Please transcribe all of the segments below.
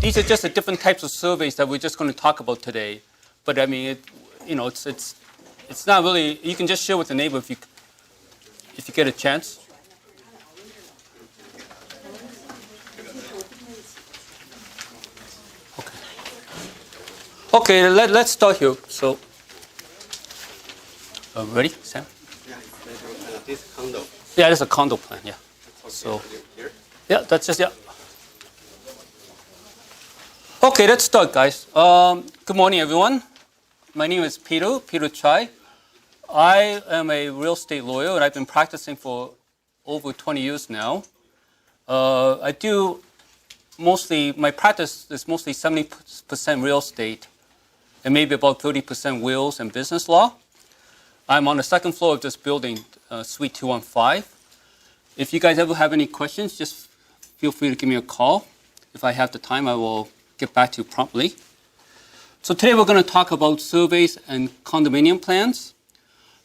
these are just the different types of surveys that we're just going to talk about today. But I mean, it's not really. You can just share with the neighbor if you get a chance. Okay, let's start here. So, ready, Sam? Yeah, this is condo. Yeah, that's a condo plan. Yeah. Okay, So, here. yeah, that's just yeah. Okay, let's start, guys. Good morning, everyone. My name is Peter Chai. I am a real estate lawyer, and I've been practicing for over 20 years now. I do mostly, my practice is mostly 70% real estate and maybe about 30% wills and business law. I'm on the second floor of this building, Suite 215. If you guys ever have any questions, just feel free to give me a call. If I have the time, I will get back to you promptly. So today we're going to talk about surveys and condominium plans.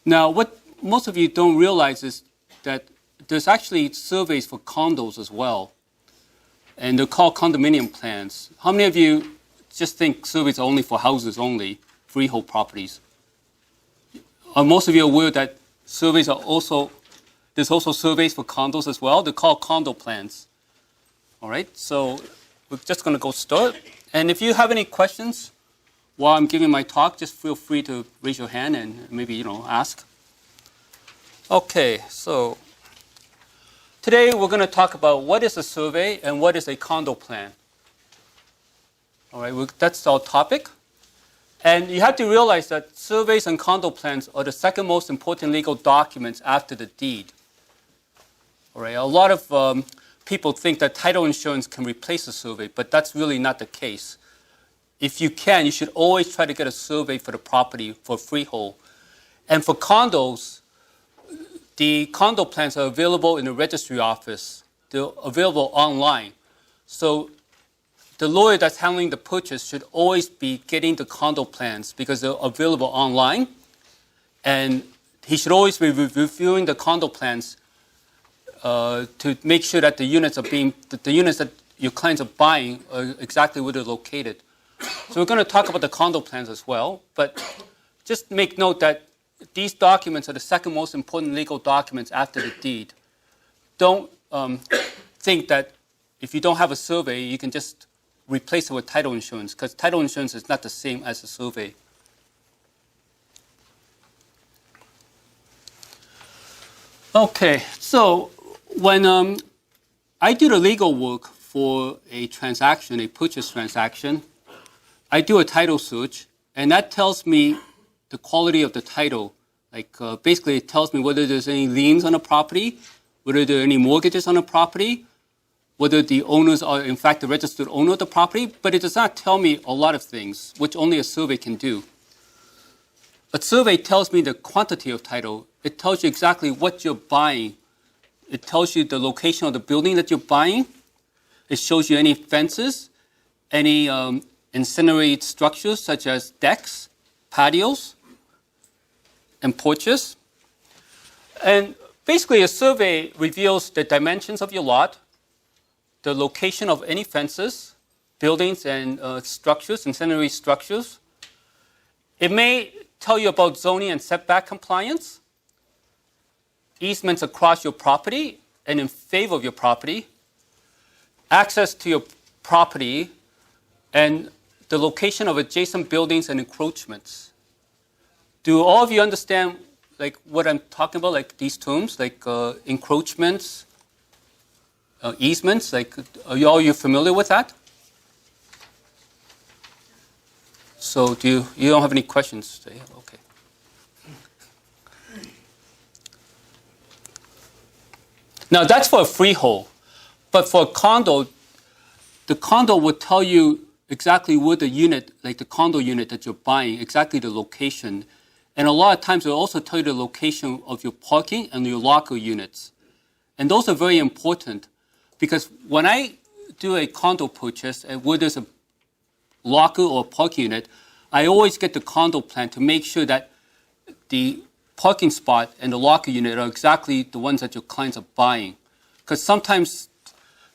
Now, what most of you don't realize is that there's actually surveys for condos as well. And they're called condominium plans. How many of you just think surveys are only for houses only, freehold properties? Are most of you aware that surveys are also, there's also surveys for condos as well? They're called condo plans. All right, so we're just going to go start. And if you have any questions while I'm giving my talk, just feel free to raise your hand and maybe, ask. Okay, so today we're going to talk about what is a survey and what is a condo plan. All right, that's our topic. And you have to realize that surveys and condo plans are the second most important legal documents after the deed. All right, a lot of people think that title insurance can replace a survey, but that's really not the case. If you can, you should always try to get a survey for the property for freehold. And for condos, the condo plans are available in the registry office. They're available online. So the lawyer that's handling the purchase should always be getting the condo plans because they're available online. And he should always be reviewing the condo plans to make sure that the units that your clients are buying are exactly where they're located. So we're going to talk about the condo plans as well, but just make note that these documents are the second most important legal documents after the deed. Don't think that if you don't have a survey, you can just replace it with title insurance, because title insurance is not the same as a survey. Okay, so when I do the legal work for a transaction, a purchase transaction, I do a title search, and that tells me the quality of the title. Like basically, it tells me whether there's any liens on the property, whether there are any mortgages on the property, whether the owners are in fact the registered owner of the property, but it does not tell me a lot of things, which only a survey can do. A survey tells me the quantity of title. It tells you exactly what you're buying. It tells you the location of the building that you're buying. It shows you any fences, any ancillary structures such as decks, patios, and porches. And basically, a survey reveals the dimensions of your lot, the location of any fences, buildings, and structures, ancillary structures. It may tell you about zoning and setback compliance, easements across your property and in favor of your property, access to your property, and the location of adjacent buildings and encroachments. Do all of you understand like what I'm talking about, like these terms, like encroachments, easements? Like, are you familiar with that? So you don't have any questions today? Okay. Now that's for a freehold, but for a condo, the condo will tell you exactly where the unit, like the condo unit that you're buying, exactly the location. And a lot of times it'll also tell you the location of your parking and your locker units. And those are very important because when I do a condo purchase and where there's a locker or a parking unit, I always get the condo plan to make sure that the parking spot and the locker unit are exactly the ones that your clients are buying. Because sometimes,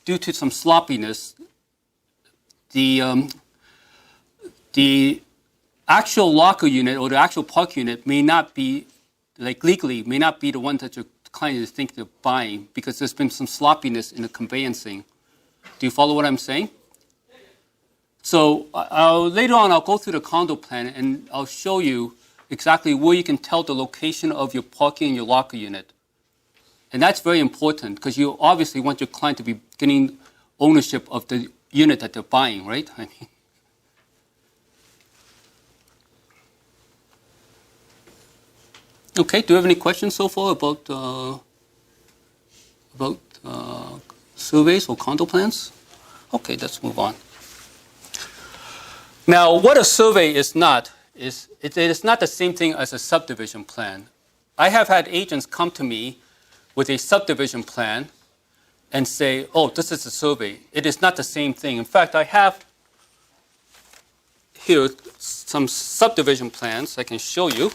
due to some sloppiness, the actual locker unit or the actual park unit may not be, like legally, may not be the one that your client is thinking of buying because there's been some sloppiness in the conveyancing. Do you follow what I'm saying? So later on, I'll go through the condo plan and I'll show you exactly where you can tell the location of your parking and your locker unit. And that's very important because you obviously want your client to be getting ownership of the unit that they're buying, right? I mean, okay, do you have any questions so far about surveys or condo plans? Okay, let's move on. Now, what a survey is not, it is not the same thing as a subdivision plan. I have had agents come to me with a subdivision plan and say, oh, this is a survey. It is not the same thing. In fact, I have here some subdivision plans I can show you.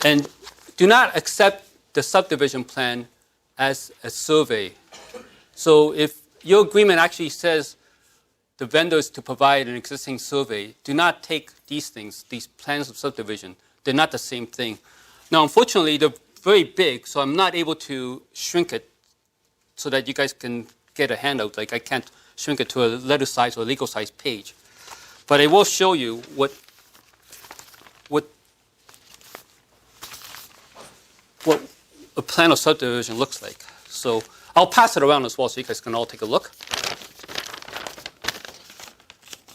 And do not accept the subdivision plan as a survey. So if your agreement actually says the vendor is to provide an existing survey, do not take these things, these plans of subdivision. They're not the same thing. Now, unfortunately, they're very big, so I'm not able to shrink it so that you guys can get a handout. Like I can't shrink it to a letter size or legal size page. But I will show you what a plan of subdivision looks like. So I'll pass it around as well so you guys can all take a look.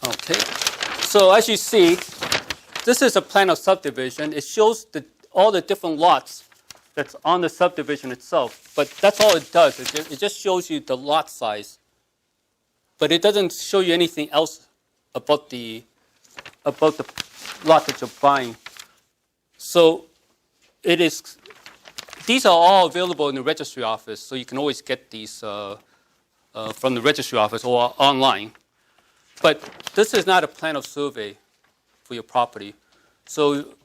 Okay, so as you see, this is a plan of subdivision. It shows all the different lots that's on the subdivision itself, but that's all it does. It just shows you the lot size, but it doesn't show you anything else about the lot that you're buying. So these are all available in the registry office, so you can always get these from the registry office or online. But this is not a plan of survey for your property. So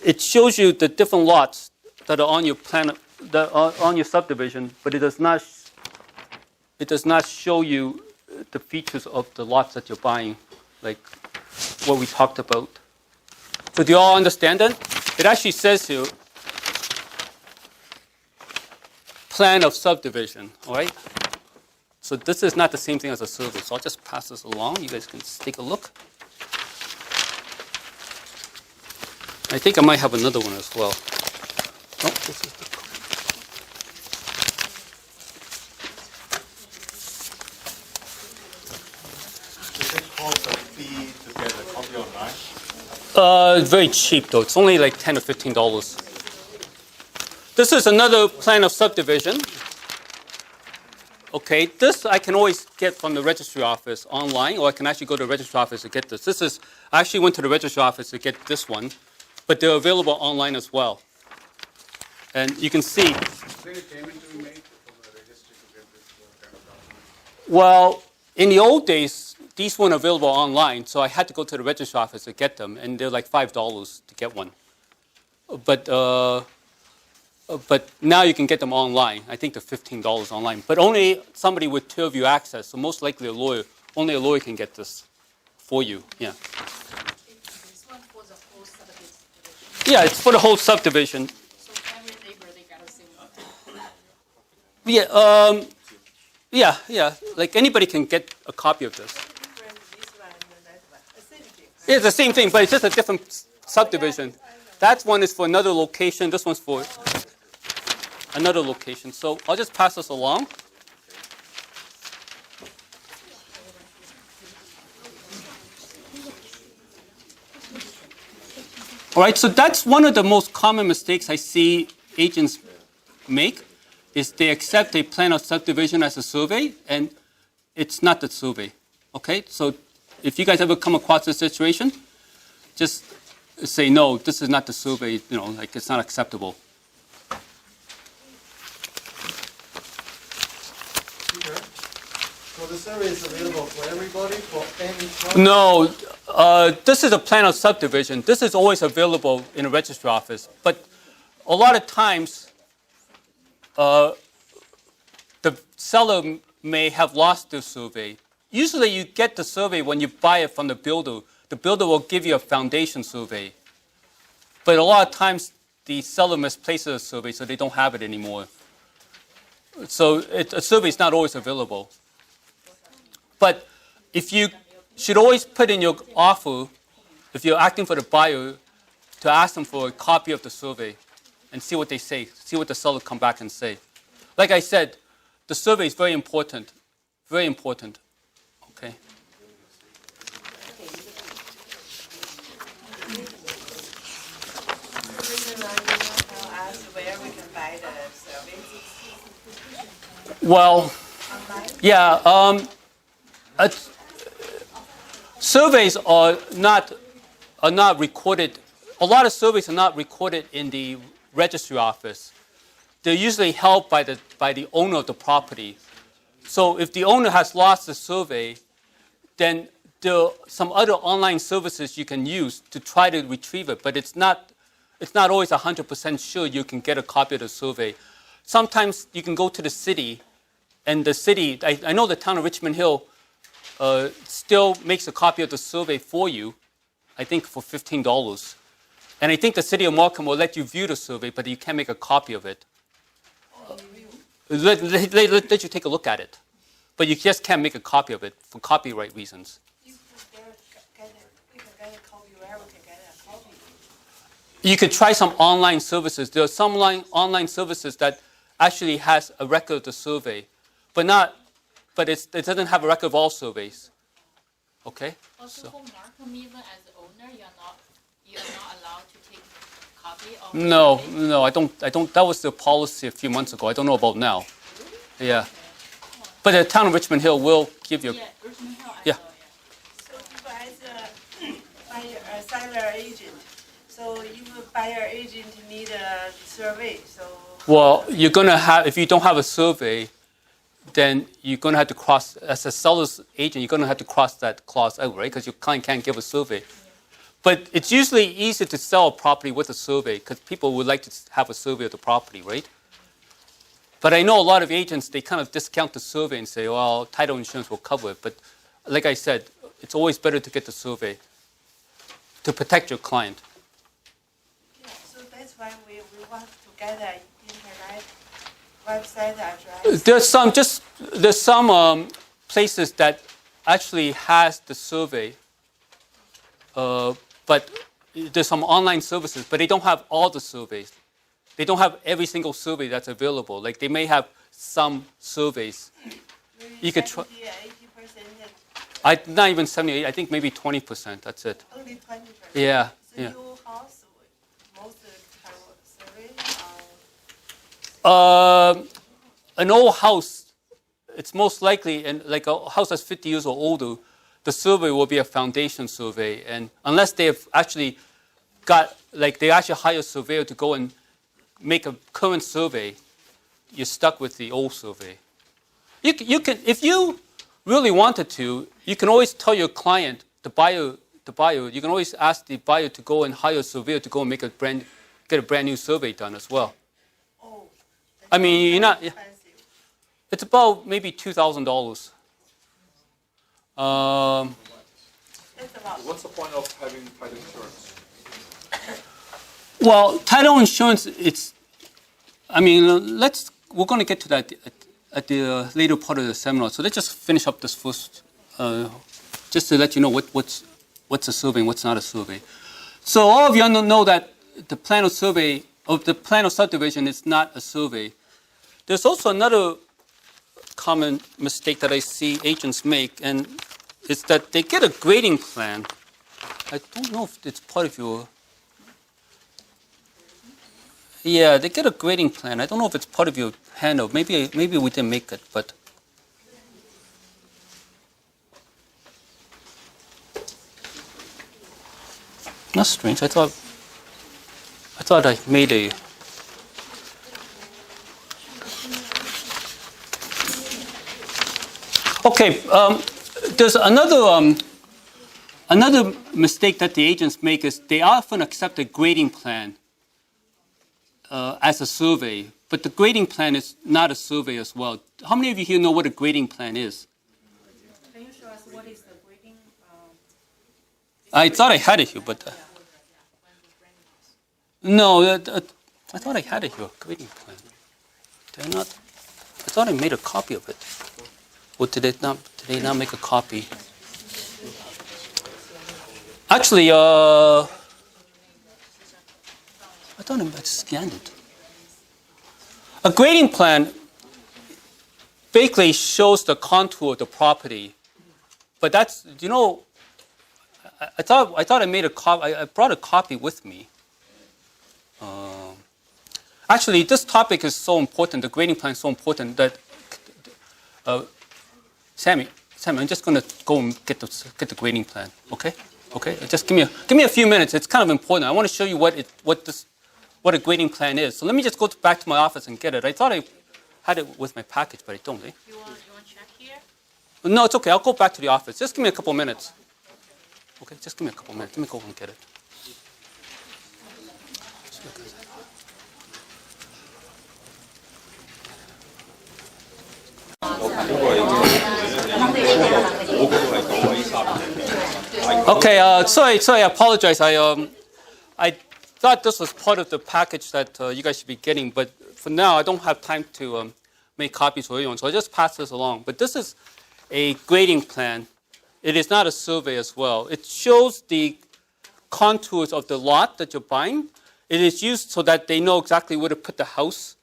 it shows you the different lots that are on your plan, that are on your subdivision, but it does not show you the features of the lots that you're buying, like what we talked about. So do you all understand that? It actually says here, plan of subdivision, all right? So this is not the same thing as a survey. So I'll just pass this along. You guys can just take a look. I think I might have another one as well. Oh, this is the Does it cost a fee to get a copy online? very cheap though. It's only like $10 or $15. This is another plan of subdivision. Okay, this I can always get from the registry office online, or I can actually go to the registry office to get this. I actually went to the registry office to get this one, but they're available online as well. And you can see. Is there any payment to be made from the registry to get this kind of document? Well, in the old days, these weren't available online, so I had to go to the registry office to get them, and they're like $5 to get one. But now you can get them online. I think they're $15 online, but only somebody with TurvView access. So most likely only a lawyer can get this for you. Yeah. This one for the whole subdivision. Yeah, it's for the whole subdivision. So every neighbor they got the same one. Yeah, yeah. Like anybody can get a copy of this. Yeah, it's the same thing, but it's just a different subdivision. That one is for another location. This one's for another location. So I'll just pass this along. All right, so that's one of the most common mistakes I see agents make, is they accept a plan of subdivision as a survey, and it's not the survey. Okay, so if you guys ever come across this situation, just say, no, this is not the survey, like it's not acceptable. So the survey is available for everybody, for any property? No, this is a plan of subdivision. This is always available in a registry office. But a lot of times, the seller may have lost the survey. Usually you get the survey when you buy it from the builder. The builder will give you a foundation survey. But a lot of times the seller misplaces a survey, so they don't have it anymore. So a survey is not always available. But if you should always put in your offer, if you're acting for the buyer, to ask them for a copy of the survey and see what they say, see what the seller come back and say. Like I said, the survey is very important, very important. Okay. Well, yeah, surveys are not recorded. A lot of surveys are not recorded in the registry office. They're usually held by the owner of the property. So if the owner has lost the survey, then there are some other online services you can use to try to retrieve it. But it's not always 100% sure you can get a copy of the survey. Sometimes you can go to the city, and the city, I know the town of Richmond Hill still makes a copy of the survey for you, I think for $15. And I think the city of Markham will let you view the survey, but you can't make a copy of it. Let you take a look at it. But you just can't make a copy of it for copyright reasons. You could try some online services. There are some online services that actually has a record of the survey, but it doesn't have a record of all surveys. Okay? Also, for Markham, even as the owner, you're not allowed to take a copy of the survey? No, I don't. That was the policy a few months ago. I don't know about now. Yeah. But the town of Richmond Hill will give you. Yeah, Richmond Hill. Yeah. So if as a seller agent, so if a buyer agent need a survey, so. Well, you're gonna have, if you don't have a survey, then you're gonna have to cross, as a seller's agent, you're gonna have to cross that clause out, right? Because your client can't give a survey. But it's usually easier to sell a property with a survey because people would like to have a survey of the property, right? But I know a lot of agents, they kind of discount the survey and say, well, title insurance will cover it. But like I said, it's always better to get the survey to protect your client. Yeah, so that's why we want to get an internet website address. There's some places that actually has the survey, but there's some online services, but they don't have all the surveys. They don't have every single survey that's available. Like they may have some surveys. You could try. 80%. Not even 78. I think maybe 20%. That's it. Only 20%. Yeah. So Yeah. your house, most of the time survey. An old house, it's most likely, and like a house that's 50 years or older, the survey will be a foundation survey. And unless they have actually got, like they actually hire a surveyor to go and make a current survey, you're stuck with the old survey. You can, if you really wanted to, you can always tell your client, the buyer, you can always ask the buyer to go and hire a surveyor to go and get a brand new survey done as well. Oh. I mean, you're not. Expensive. It's about maybe $2,000. That's a lot. What's the point of having title insurance? Well, title insurance, we're going to get to that at the later part of the seminar. So let's just finish up this first, just to let you know what's a survey and what's not a survey. So all of you know that the plan of survey, of the plan of subdivision is not a survey. There's also another common mistake that I see agents make, and it's that they get a grading plan. I don't know if it's part of your. Yeah, they get a grading plan. I don't know if it's part of your handout. Maybe we didn't make it, but. That's strange. I thought I made a. Okay, there's another mistake that the agents make is they often accept a grading plan as a survey, But the grading plan is not a survey as well. How many of you here know what a grading plan is? Can you show us what is the grading? I thought I had it here, but no, I thought I had it here, grading plan. Did I not? I thought I made a copy of it. Or did they not make a copy? Actually, I thought I scanned it. A grading plan basically shows the contour of the property, but that's, you know, I thought I made a copy. I brought a copy with me. Actually, this topic is so important. The grading plan is so important that Sammy, I'm just going to go and get the grading plan. Okay. Just give me a few minutes. It's kind of important. I want to show you what a grading plan is. So let me just go back to my office and get it. I thought I had it with my package, but I don't. Eh? You want check here? No, it's okay. I'll go back to the office. Just give me a couple minutes. Okay, just give me a couple minutes. Let me go and get it. Okay, sorry, I apologize. I thought this was part of the package that you guys should be getting, but for now, I don't have time to make copies for everyone, so I'll just pass this along. But this is a grading plan. It is not a survey as well. It shows the contours of the lot that you're buying. It is used so that they know exactly where to put the house.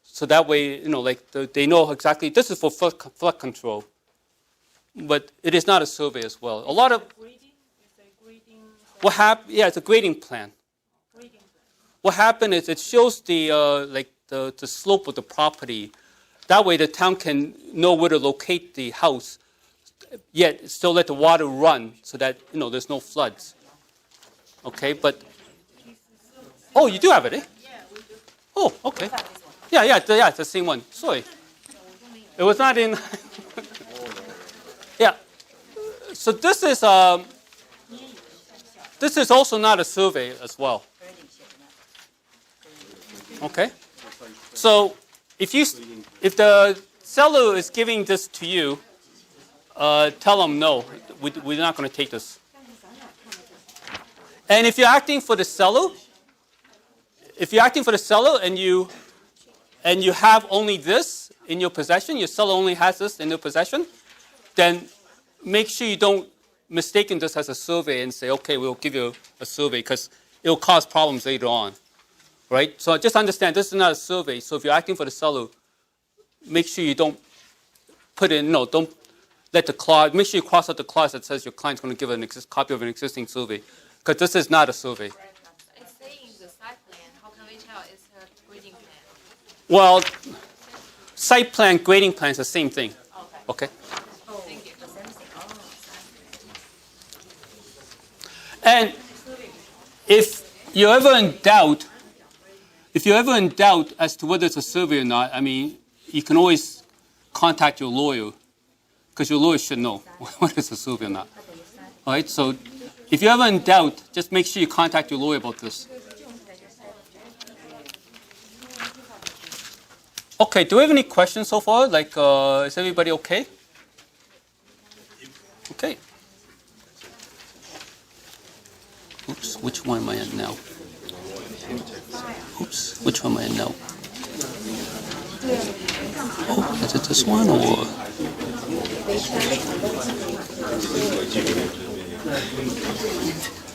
So that way, you know, like they know exactly, this is for flood control. But it is not a survey as well. A lot of, it's a grading plan. What happened is it shows the slope of the property. That way the town can know where to locate the house, yet still let the water run so that, you know, there's no floods. Okay, but, oh, you do have it, eh? Oh, okay. Yeah, it's the same one. Sorry. It was not in. Yeah. So this is also not a survey as well. Okay. So if the seller is giving this to you, tell them no, we're not going to take this. And if you're acting for the seller, and you have only this in your possession, your seller only has this in their possession, then make sure you don't mistaken this as a survey and say, okay, we'll give you a survey, because it will cause problems later on, right? So just understand, this is not a survey. So if you're acting for the seller, make sure you don't put in, don't let the clause, make sure you cross out the clause that says your client's going to give a copy of an existing survey, because this is not a survey. It's saying the site plan. How can we tell it's a grading plan? Well, site plan, grading plan is the same thing. Okay? Thank you. And if you're ever in doubt as to whether it's a survey or not, I mean, you can always contact your lawyer, because your lawyer should know whether it's a survey or not. All right? So if you're ever in doubt, just make sure you contact your lawyer about this. Okay, do we have any questions so far? Like, is everybody okay? Okay. Oops, which one am I in now? Oops, which one am I in now? Oh, is it this one or?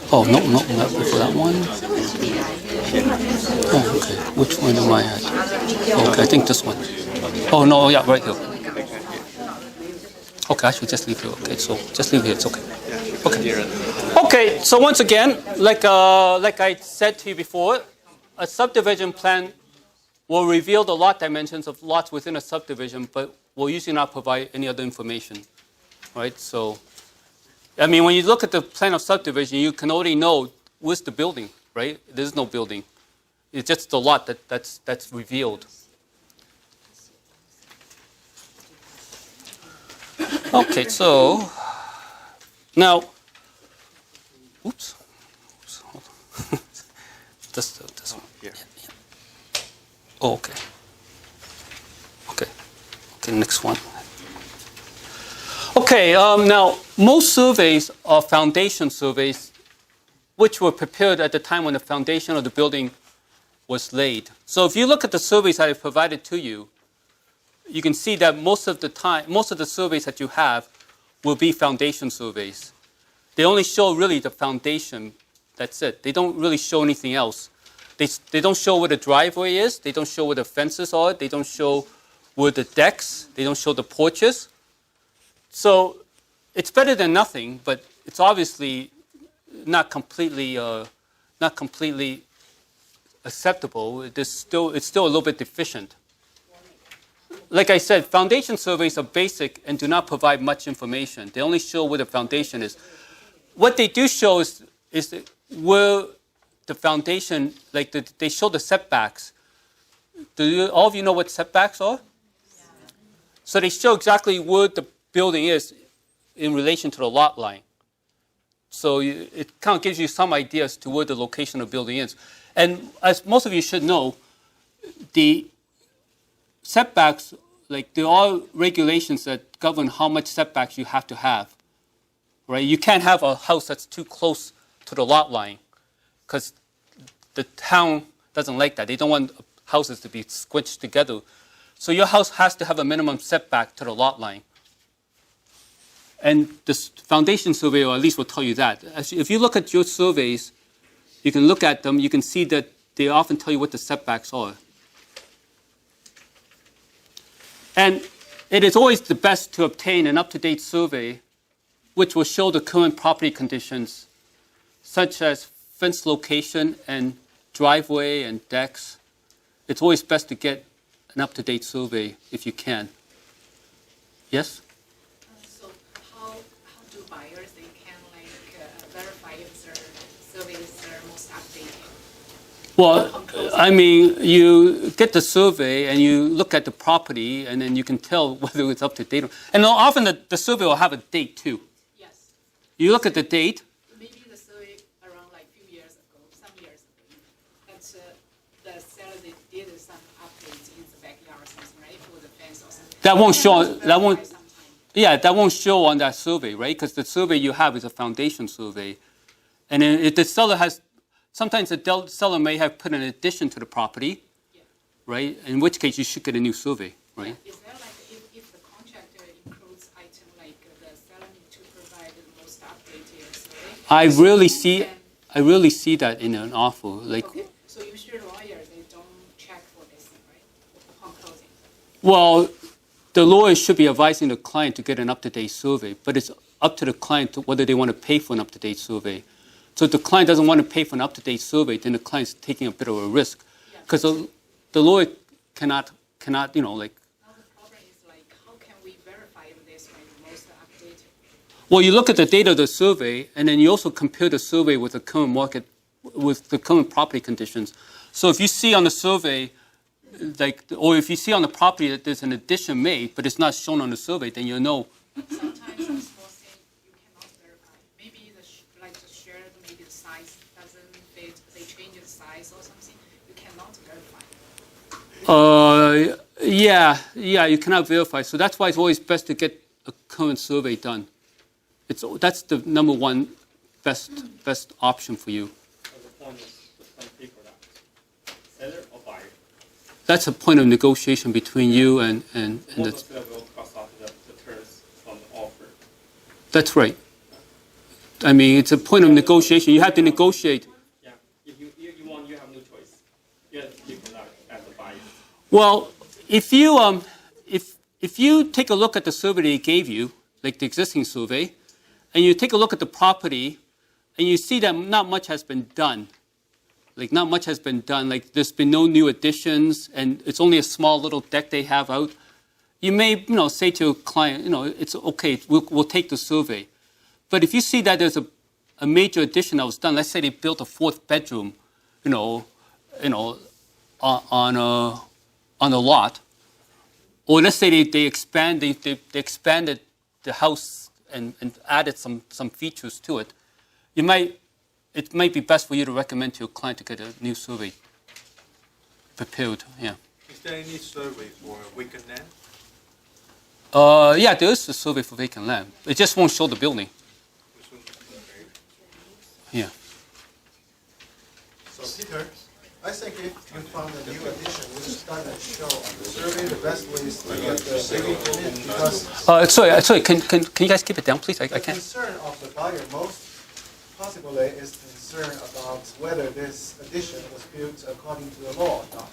Oh, no, not for that one. Oh, okay. Which one am I at? Okay, I think this one. Oh, no, yeah, right here. Okay, I should just leave here. Okay, so just leave here. It's okay. Okay, so once again, like I said to you before, a subdivision plan will reveal the lot dimensions of lots within a subdivision, but will usually not provide any other information, right? So, I mean, when you look at the plan of subdivision, you can already know where's the building, right? There's no building. It's just the lot that's revealed. Okay, so now, oops, hold on. this one. Here. Yeah. Oh, okay. Okay, next one. Okay, now most surveys are foundation surveys, which were prepared at the time when the foundation of the building was laid. So if you look at the surveys that I provided to you, you can see that most of the surveys that you have will be foundation surveys. They only show really the foundation. That's it. They don't really show anything else. They don't show where the driveway is. They don't show where the fences are. They don't show where the decks. They don't show the porches. So it's better than nothing, but it's obviously not completely acceptable. It's still a little bit deficient. Like I said, foundation surveys are basic and do not provide much information. They only show where the foundation is. What they do show is where the foundation, they show the setbacks. All of you know what setbacks are? Yeah. So they show exactly where the building is in relation to the lot line. So it kind of gives you some idea as to where the location of the building is. And as most of you should know, the setbacks, there are regulations that govern how much setbacks you have to have, right? You can't have a house that's too close to the lot line because the town doesn't like that. They don't want houses to be squished together. So your house has to have a minimum setback to the lot line. And this foundation survey, or at least will tell you that. If you look at your surveys, you can look at them, you can see that they often tell you what the setbacks are. And it is always the best to obtain an up-to-date survey which will show the current property conditions, such as fence location and driveway and decks. It's always best to get an up-to-date survey if you can. Yes? So how do buyers, they can verify if their surveys are most updated? Well, I mean, you get the survey and you look at the property and then you can tell whether it's up to date. And often the survey will have a date too. Yes. You look at the date. Maybe the survey around few years ago, some years ago, but the seller, they did some updates in the backyard or something, right? For the fence or something. That won't show, that won't show on that survey, right? Because the survey you have is a foundation survey. And then if the seller has, sometimes the seller may have put an addition to the property, right? In which case you should get a new survey, right? Is there if the contractor includes item the seller need to provide the most updated survey? I really see that in an offer. Okay. So usually lawyers, they don't check for this, right? Upon closing. Well, the lawyer should be advising the client to get an up-to-date survey, but it's up to the client whether they want to pay for an up-to-date survey. So if the client doesn't want to pay for an up-to-date survey, then the client's taking a bit of a risk. Because the lawyer cannot, Now the problem is how can we verify if this is most updated? Well, you look at the data of the survey, and then you also compare the survey with the current market, with the current property conditions. So if you see on the survey, or if you see on the property that there's an addition made, but it's not shown on the survey, then you'll know. Sometimes some small thing you cannot verify. Maybe the shared, maybe the size doesn't fit. They change the size or something. You cannot verify. Yeah, you cannot verify. So that's why it's always best to get a current survey done. That's the number one best option for you. So the point is to pay for that. Seller or buyer? That's a point of negotiation between you and the. Most of them will cross off the terms from the offer. That's right. I mean, it's a point of negotiation. You have to negotiate. Yeah, if you want, you have no choice. You cannot as a buyer. Well, if you take a look at the survey they gave you, like the existing survey, and you take a look at the property, and you see that not much has been done. Not much has been done. There's been no new additions, and it's only a small little deck they have out. You may, say to a client, it's okay. We'll take the survey. But if you see that there's a major addition that was done, let's say they built a fourth bedroom, on a lot, or let's say they expanded the house and added some features to it, it might be best for you to recommend to your client to get a new survey prepared. Yeah. Is there any survey for vacant land? Yeah, there is a survey for vacant land. It just won't show the building. Yeah. So Peter, I think if you found a new addition which doesn't show on the survey, the best way is to get the building permit because Sorry. Can you guys keep it down, please? I the can't. concern of the buyer most possibly is concern about whether this addition was built according to the law or not.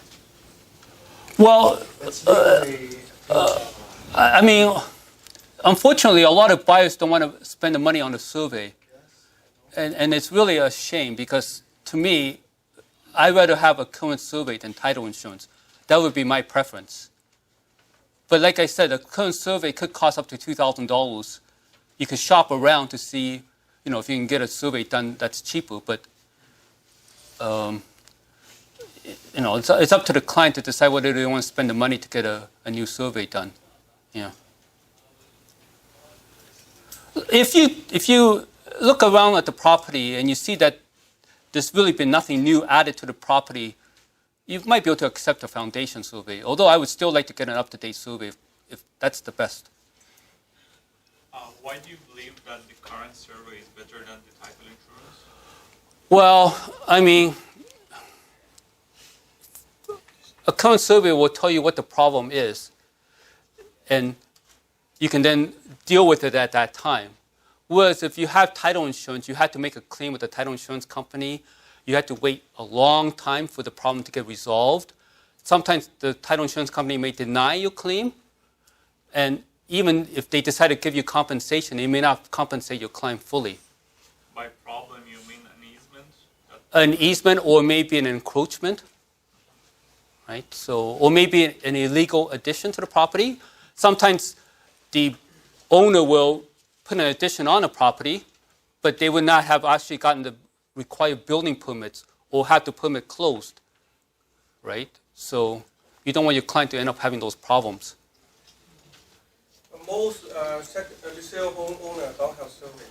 Well, It's legally I mean, unfortunately, a lot of buyers don't want to spend the money on the survey. And it's really a shame because, to me, I'd rather have a current survey than title insurance. That would be my preference. But like I said, a current survey could cost up to $2,000. You could shop around to see, if you can get a survey done that's cheaper. But, it's up to the client to decide whether they want to spend the money to get a new survey done. Yeah. If you look around at the property and you see that there's really been nothing new added to the property, you might be able to accept a foundation survey. Although I would still like to get an up-to-date survey if that's the best. Why do you believe that the current survey is better than the title insurance? Well, I mean, a current survey will tell you what the problem is, and you can then deal with it at that time. Whereas if you have title insurance, you have to make a claim with the title insurance company. You have to wait a long time for the problem to get resolved. Sometimes the title insurance company may deny your claim. And even if they decide to give you compensation, they may not compensate your client fully. By problem, you mean an easement? An easement or maybe an encroachment, right? Or maybe an illegal addition to the property. Sometimes the owner will put an addition on a property, but they would not have actually gotten the required building permits or have the permit closed, right? So you don't want your client to end up having those problems. Most resale homeowners don't have survey.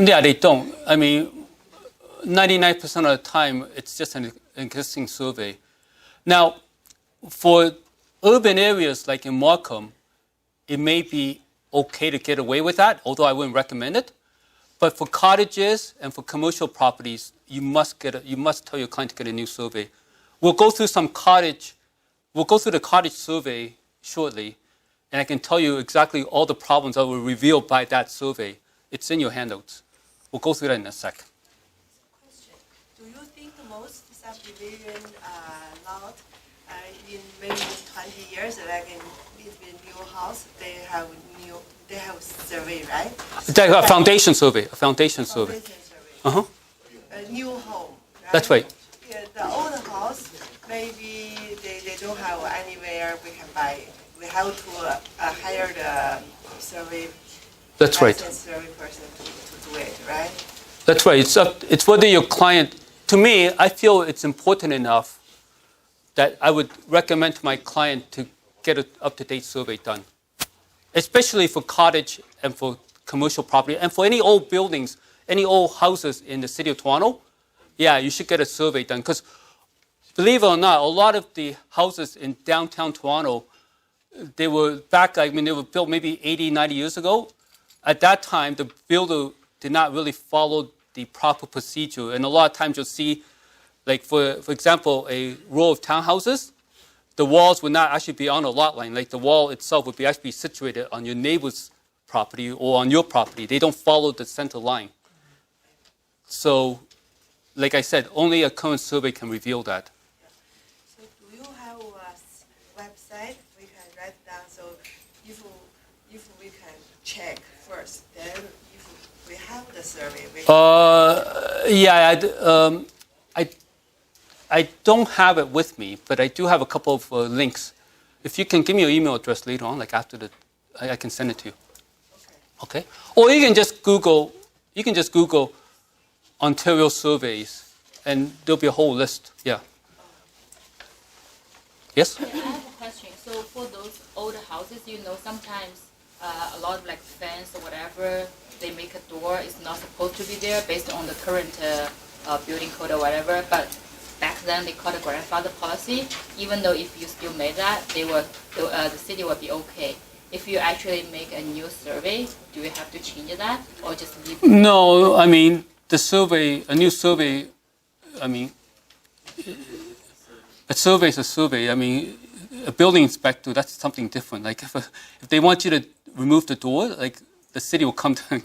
Yeah, they don't. I mean, 99% of the time, it's just an existing survey. Now, for urban areas like in Markham, it may be okay to get away with that, although I wouldn't recommend it. But for cottages and for commercial properties, you must tell your client to get a new survey. We'll go through the cottage survey shortly, and I can tell you exactly all the problems that were revealed by that survey. It's in your handouts. We'll go through that in a sec. Question. Do you think most subdivision lot in maybe 20 years, like in between new house, they have survey, right? A foundation survey. Foundation survey. Uh-huh. A new home. Right? That's right. Yeah, the old house, maybe they don't have anywhere we can buy it. We have to hire the survey. That's right. Survey person to do it, right? That's right. It's whether your client. To me, I feel it's important enough that I would recommend to my client to get an up-to-date survey done, especially for cottage and for commercial property and for any old buildings, any old houses in the city of Toronto. Yeah, you should get a survey done because, believe it or not, a lot of the houses in downtown Toronto, they were built maybe 80, 90 years ago. At that time, the builder did not really follow the proper procedure. And a lot of times you'll see, like for example, a row of townhouses, the walls would not actually be on a lot line. Like the wall itself would be actually situated on your neighbor's property or on your property. They don't follow the center line. So, like I said, only a current survey can reveal that. So do you have a website we can write down? So if we can check first, then if we have the survey, we I don't have it with me, but I do have a couple of links. If you can give me your email address later on, like after I can send it to you. Okay. Or you can just Google. Ontario surveys, and there'll be a whole list. Yeah. Yes. I have a question. So for those older houses, sometimes a lot of fence or whatever, they make a door. It's not supposed to be there based on the current building code or whatever. But back then they called a grandfather policy. Even though if you still made that, the city would be okay. If you actually make a new survey, do you have to change that or just leave it? No, I mean, a new survey, I mean, a survey is a survey. I mean, a building inspector, that's something different. Like if they want you to remove the door, like the city will come down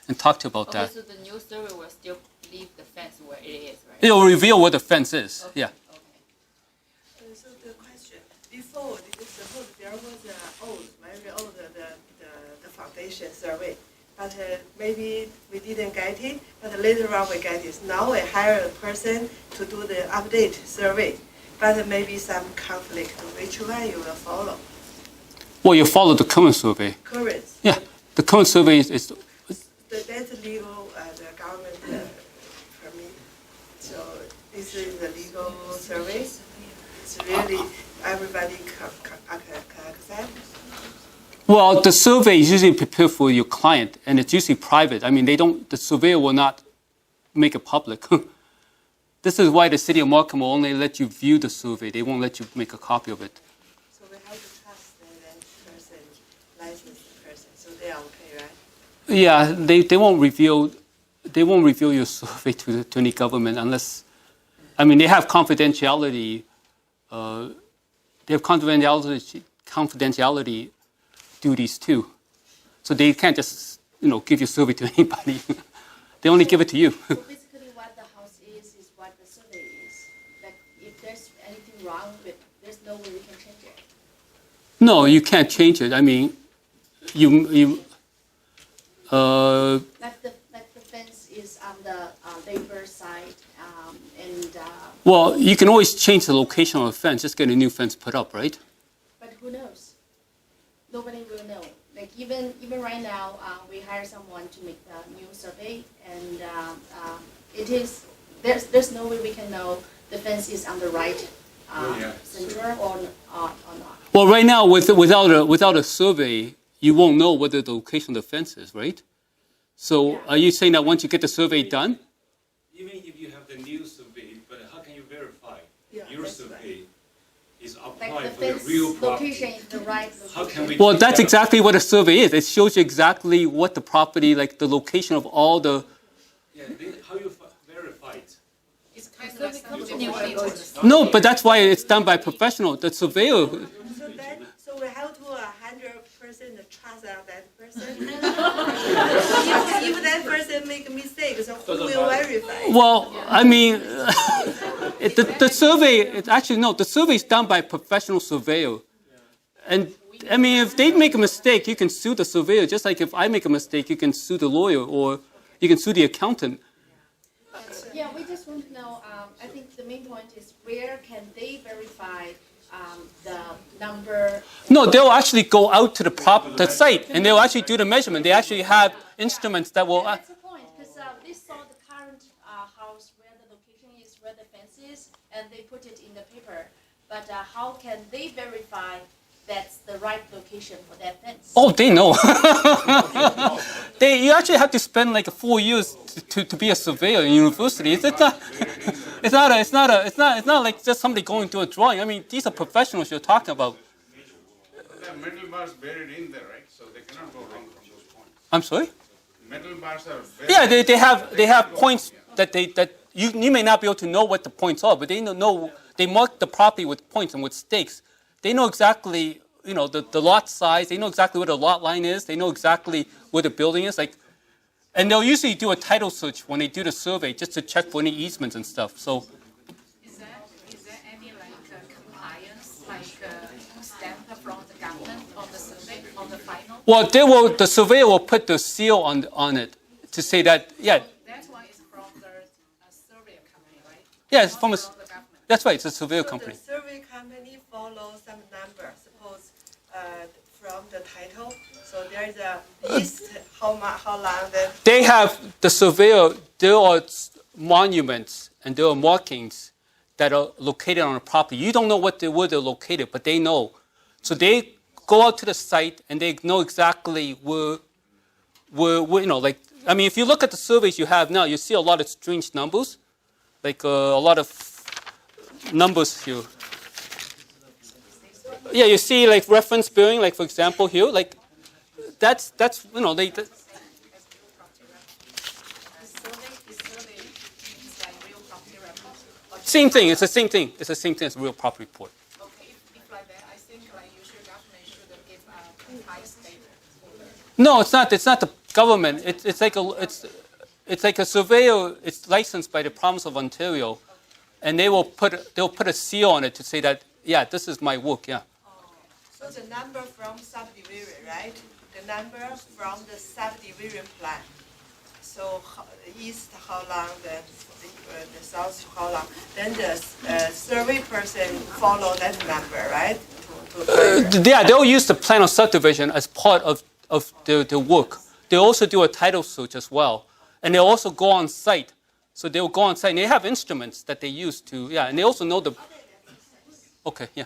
and talk to you about Okay, that. so the new survey will still leave the fence where it is, right? It will reveal what the fence is. Okay, Yeah. Okay. So the question, before, suppose there was very old, the foundation survey, but maybe we didn't get it, but later on we get it. Now we hire a person to do the update survey, but maybe some conflict. Which one you will follow? Well, you follow the current survey. Current. Yeah, the current survey is That's legal, the government permit. So this is the legal survey. It's really everybody can accept. well, the survey is usually prepared for your client, and it's usually private. I mean, the surveyor will not make it public. This is why the city of Markham will only let you view the survey. They won't let you make a copy of it. So we have to trust that person, licensed person, so they are okay, right? Yeah, they won't reveal your survey to any government unless, I mean, they have confidentiality. They have confidentiality duties too, so they can't just give your survey to anybody. They only give it to you. So basically what the house is what the survey is. Like if there's anything wrong with it, there's no way we can change it. No, you can't change it. I mean, you Like the fence is on the neighbor side, and well, you can always change the location of the fence. Just get a new fence put up, right? but who knows? Nobody will know. Like even right now, we hire someone to make the new survey, and it is there's no way we can know the fence is on the right center or not. Well, right now, without a survey, you won't know whether the location of the fence is, right? So, Yeah. are you saying that once you get the survey done? Even if you have the new survey, but how can you verify your that's survey is Like applied the for the fence real property? location is the right location. How can we? Well, check that's that? exactly what a survey is. It shows you exactly what the property, like the location of all the. Yeah, how you verify it? It's kind of like something New you people. No, but that's why it's done by professional. The surveyor. So we have to 100% trust on that person. if that person make a mistake, so who will verify? Well, I mean, the survey. The survey is done by a professional surveyor, and I mean, if they make a mistake, you can sue the surveyor. Just like if I make a mistake, you can sue the lawyer or you can sue the accountant. Yeah, we just want to know, I think the main point is where can they verify the number? No, they'll actually go out to the site and they'll actually do the measurement. They actually have instruments that will. That's the point, because they saw the current house, where the location is, where the fence is, and they put it in the paper. But how can they verify that's the right location for that fence? Oh, they know. You actually have to spend like 4 years to be a surveyor in university. It's not like just somebody going through a drawing. I mean, these are professionals you're talking about. The metal bars buried in there, right? So they cannot go wrong from those points. I'm sorry? Metal bars are buried. Yeah, they have points that you may not be able to know what the points are, but they mark the property with points and with stakes. They know exactly, the lot size. They know exactly where the lot line is. They know exactly where the building is. And they'll usually do a title search when they do the survey just to check for any easements and stuff. So, Is there any compliance stamp from the government on the survey on the final? well, the surveyor will put the seal on it to say that, yeah, That's why it's from the survey company, right? yeah, it's from Not from the government. that's right, it's a surveyor So company. the survey company follow some number, suppose from the title. So there is a list how long the They have the surveyor. There are monuments and there are markings that are located on a property. You don't know where they're located, but they know. So they go out to the site and they know exactly where I mean, if you look at the surveys you have now, you see a lot of strange numbers, like a lot of numbers here. Yeah, you see like reference building, like for example here, like that's you know they. The survey means like real property records. Same thing. It's the same thing. It's the same thing as real property report. Okay, if like that, I think like you should government should give a entire state for the. No, it's not. It's not the government. It's like a surveyor. It's licensed by the province of Ontario, and they'll put a seal on it to say that yeah, this is my work. Yeah. So the number from subdivision, right? The number from the subdivision plan. So east how long, the south how long? Then the survey person follow that number, right? Yeah, they'll use the plan of subdivision as part of their work. They also do a title search as well, and they also go on site. So they will go on site, and they have instruments that they use to and they also know the. Okay, yeah.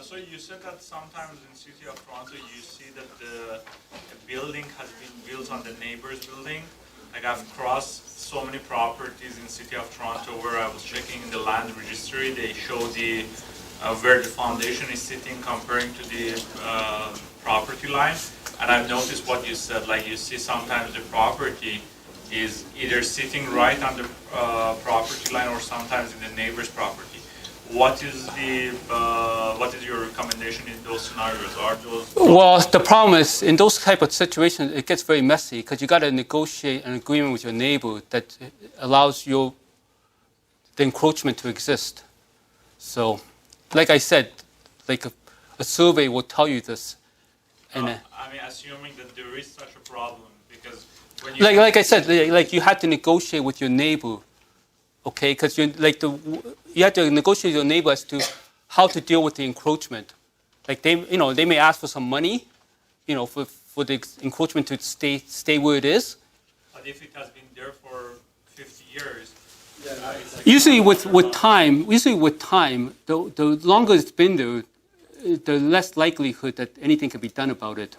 So you said that sometimes in City of Toronto you see that the building has been built on the neighbor's building. Like I've crossed so many properties in City of Toronto where I was checking in the land registry. They show the where the foundation is sitting comparing to the property line. And I've noticed what you said. Like you see sometimes the property is either sitting right on the property line or sometimes in the neighbor's property. What is your recommendation in those scenarios? Are those Well, the problem is in those type of situations, it gets very messy because you got to negotiate an agreement with your neighbor that allows the encroachment to exist. So, like I said, like a survey will tell you this. And I mean, assuming that there is such a problem, because when you like I said, like you had to negotiate with your neighbor. Okay, because you have to negotiate with your neighbor as to how to deal with the encroachment. Like they may ask for some money, for the encroachment to stay where it is. But if it has been there for 50 years, Usually with time, the longer it's been there, the less likelihood that anything can be done about it.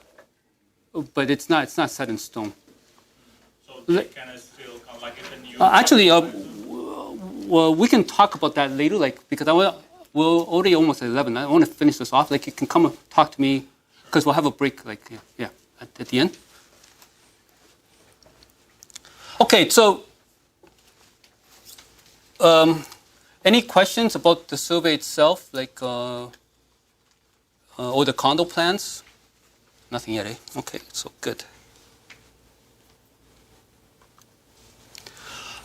But it's not set in stone. so they can still come like if a new. Actually, well, we can talk about that later, because we're already almost at 11. I want to finish this off. Like, you can come and talk to me, because we'll have a break, at the end. Okay, so any questions about the survey itself, or the condo plans? Nothing yet, eh? Okay, so good.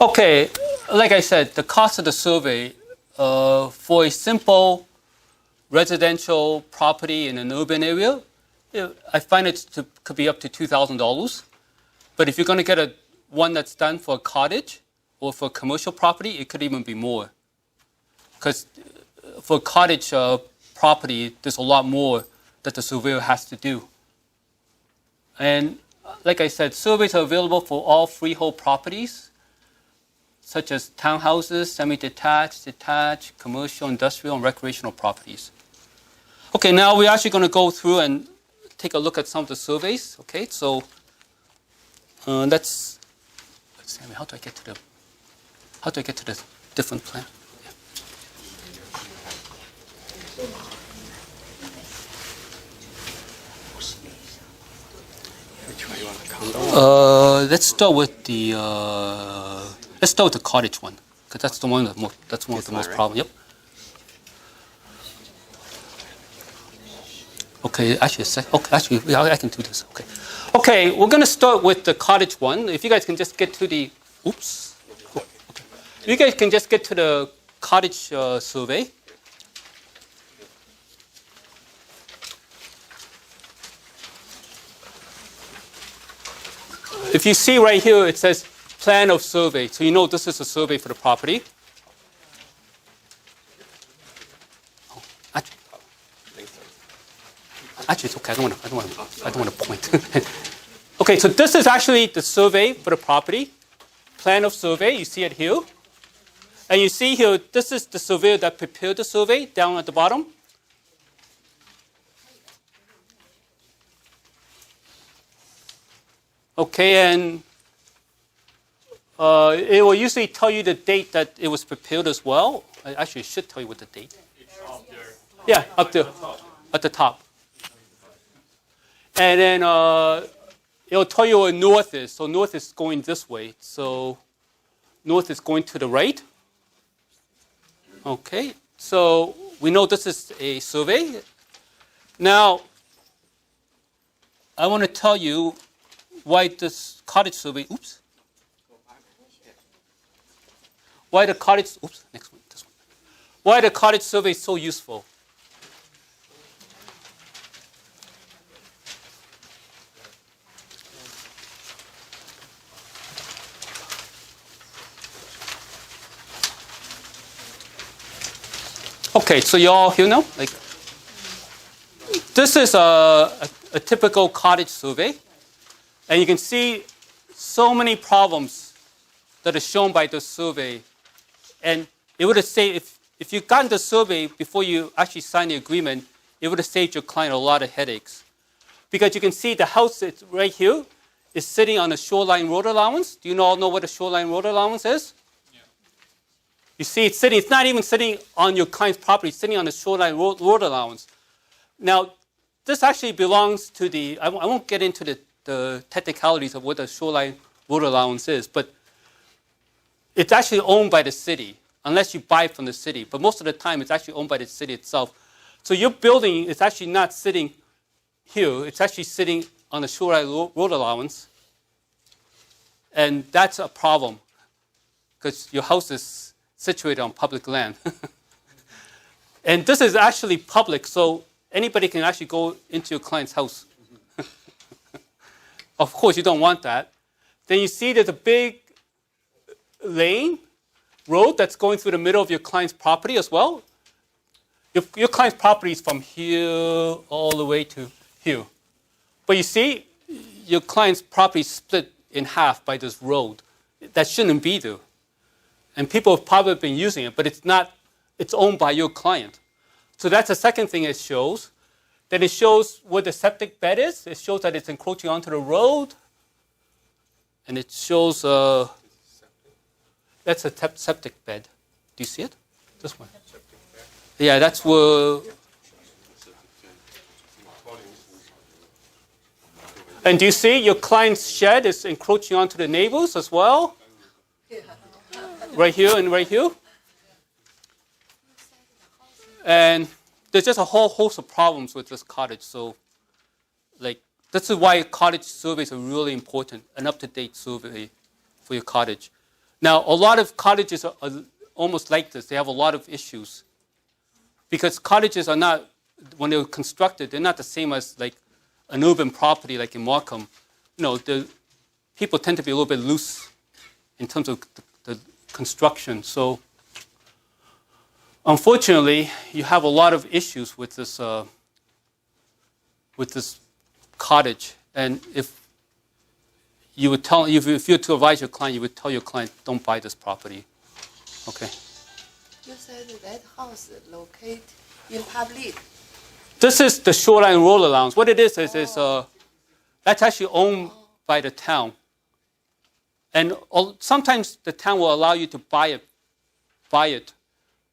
Okay, like I said, the cost of the survey for a simple residential property in an urban area, I find could be up to $2,000. But if you're going to get one that's done for a cottage or for a commercial property, it could even be more. Because for a cottage property, there's a lot more that the surveyor has to do. And like I said, surveys are available for all freehold properties, such as townhouses, semi-detached, detached, commercial, industrial, and recreational properties. Okay, now we're actually going to go through and take a look at some of the surveys. Okay, so let's see, how do I get to the different plan? Which one you want, the condo? Let's start with the cottage one, because that's the one that's one of the most right? problem. Yep. Okay, actually, yeah, I can do this. Okay. Okay, we're going to start with the cottage one. If you guys can just get to the, oops. Okay. You guys can just get to the cottage survey. If you see right here, it says Plan of Survey. So you know this is a survey for the property. Oh, actually, it's okay. I don't want to point. Okay, so this is actually the survey for the property. Plan of Survey. You see it here. And you see here, this is the surveyor that prepared the survey down at the bottom. Okay, and it will usually tell you the date that it was prepared as well. I actually should tell you what the date. It's up there. Yeah, up there, at the top. And then it'll tell you where north is. So north is going this way. So north is going to the right. Okay, so we know this is a survey. Now, I want to tell you why this cottage survey, why the cottage, next one, this one. Why the cottage survey is so useful. Okay, so you all here now? Like, this is a typical cottage survey. And you can see so many problems that are shown by the survey. And it would have saved, if you got the survey before you actually signed the agreement, it would have saved your client a lot of headaches. Because you can see the house that's right here is sitting on a shoreline road allowance. Do you all know what a shoreline road allowance is? You see it's sitting, it's not even sitting on your client's property, it's sitting on the shoreline road allowance. Now, this actually belongs to the, I won't get into the technicalities of what the shoreline road allowance is, but it's actually owned by the city, unless you buy it from the city. But most of the time, it's actually owned by the city itself. So your building is actually not sitting here, it's actually sitting on the shoreline road allowance. And that's a problem, because your house is situated on public land. And this is actually public, so anybody can actually go into your client's house. Of course, you don't want that. Then you see there's a big road that's going through the middle of your client's property as well. Your client's property is from here all the way to here. But you see, your client's property is split in half by this road. That shouldn't be there. And people have probably been using it, but it's not, it's owned by your client. So that's the second thing it shows. Then it shows where the septic bed is. It shows that it's encroaching onto the road. And it shows, that's a septic bed. Do you see it? This one. Yeah, that's where. And do you see your client's shed is encroaching onto the neighbors as well? Right here and right here. And there's just a whole host of problems with this cottage. So, like, this is why cottage surveys are really important, an up-to-date survey for your cottage. Now, a lot of cottages are almost like this. They have a lot of issues. Because cottages are not, when they're constructed, they're not the same as like an urban property like in Markham. You know, the people tend to be a little bit loose in terms of the construction. So, unfortunately, you have a lot of issues with this cottage. And if you would tell, if you were to advise your client, you would tell your client, don't buy this property. Okay. You said that house located in public. This is the Shoreline road allowance. What it is that's actually owned by the town. And sometimes the town will allow you to buy it.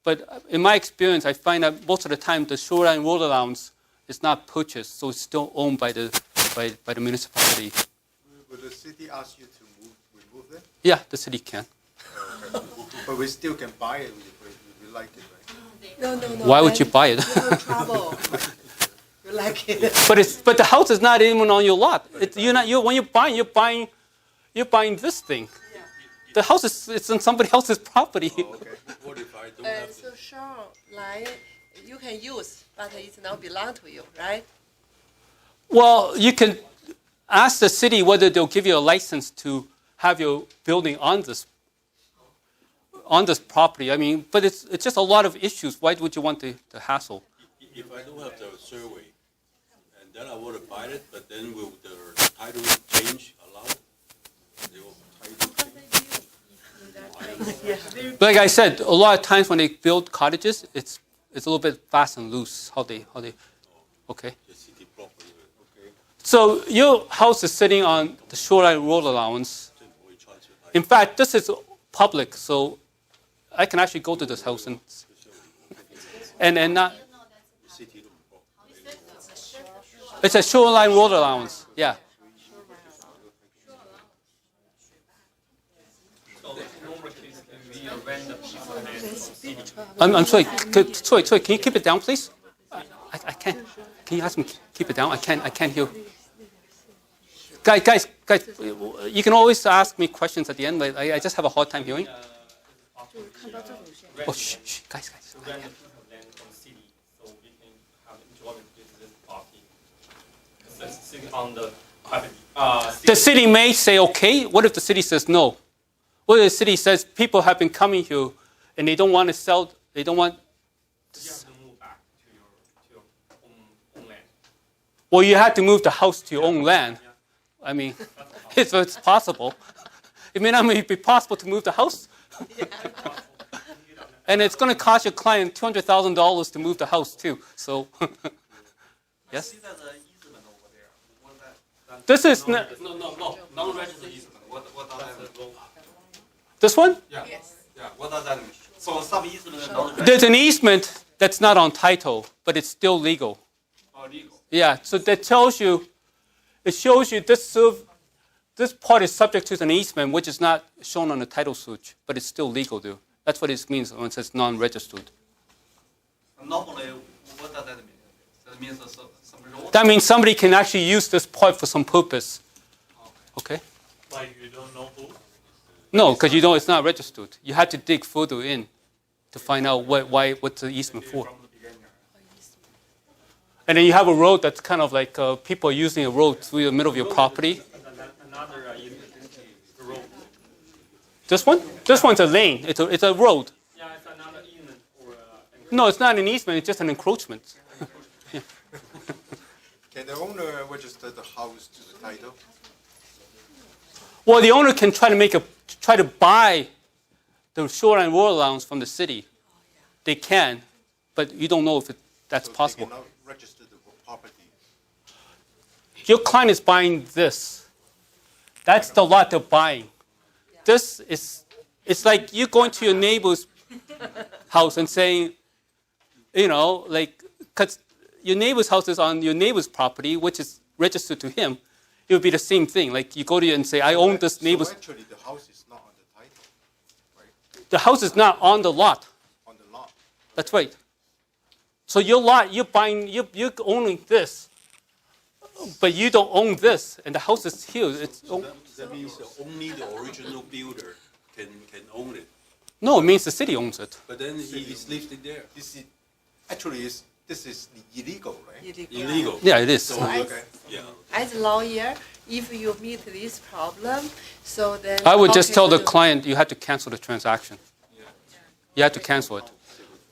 But in my experience, I find that most of the time the Shoreline road allowance is not purchased, so it's still owned by the municipality. Will the city ask you to remove it? Yeah, the city can. But we still can buy it if we like it, right? No. Why would you buy it? You have trouble. You like it. But the house is not even on your lot. When you're buying this thing. The house it's on somebody else's property. Oh, okay. What if I don't have So Shoreline, you can use, but it not belong to you, right? Well, you can ask the city whether they'll give you a license to have your building on this property. I mean, but it's just a lot of issues. Why would you want the hassle? If I don't have the survey, and then I want to buy it, but then will the title change allowed? They will title change. Like I said, a lot of times when they build cottages, it's a little bit fast and loose. How they okay. The city property, okay. So your house is sitting on the Shoreline road allowance. In fact, this is public, so I can actually go to this house and not. It's a shoreline road allowance. Yeah. I'm sorry. Sorry. Can you keep it down, please? I can't. Can you ask me keep it down? I can't hear. Guys, you can always ask me questions at the end. I just have a hard time hearing. Oh, shh, guys. The city may say okay. What if the city says no? What if the city says people have been coming here and they don't want to sell? They don't want. Well, you have to move the house to your own land. I mean, it's possible. It may not be possible to move the house. And it's going to cost your client $200,000 to move the house too. So, yes. This is no, non-registered easement. What does that mean? This one? Yeah. Yeah. What does that mean? So some easement and non-registered. There's an easement that's not on title, but it's still legal. Oh, legal. Yeah. So that tells you, it shows you this part is subject to an easement, which is not shown on the title search, but it's still legal, though. That's what it means when it says non-registered. Normally, what does that mean? That means some road? That means somebody can actually use this part for some purpose. Okay? Like you don't know who? No, because you know it's not registered. You have to dig further in to find out what's the easement for. And then you have a road that's kind of like people are using a road through the middle of your property. Another road. This one? This one's a lane. It's a road. Yeah, it's another easement or. No, it's not an easement. It's just an encroachment. Can the owner register the house to the title? Well, the owner can try to buy the shoreline road allowance from the city. They can, but you don't know if that's possible. They cannot register the property. Your client is buying this. That's the lot they're buying. This is, it's like you going to your neighbor's house and saying, because your neighbor's house is on your neighbor's property, which is registered to him. It would be the same thing. Like you go to you and say, I own this neighbor's. So actually, the house is not on the title, right? The house is not on the lot. On the lot. That's right. So your lot, you're owning this, but you don't own this, and the house is here. That means only the original builder can own it. No, it means the city owns it. But then he's living there. This is illegal, right? Illegal. Yeah, it is. So, Okay. yeah. As a lawyer, if you meet this problem, so then. I would just tell the client. client you have to cancel the transaction. You have to cancel it.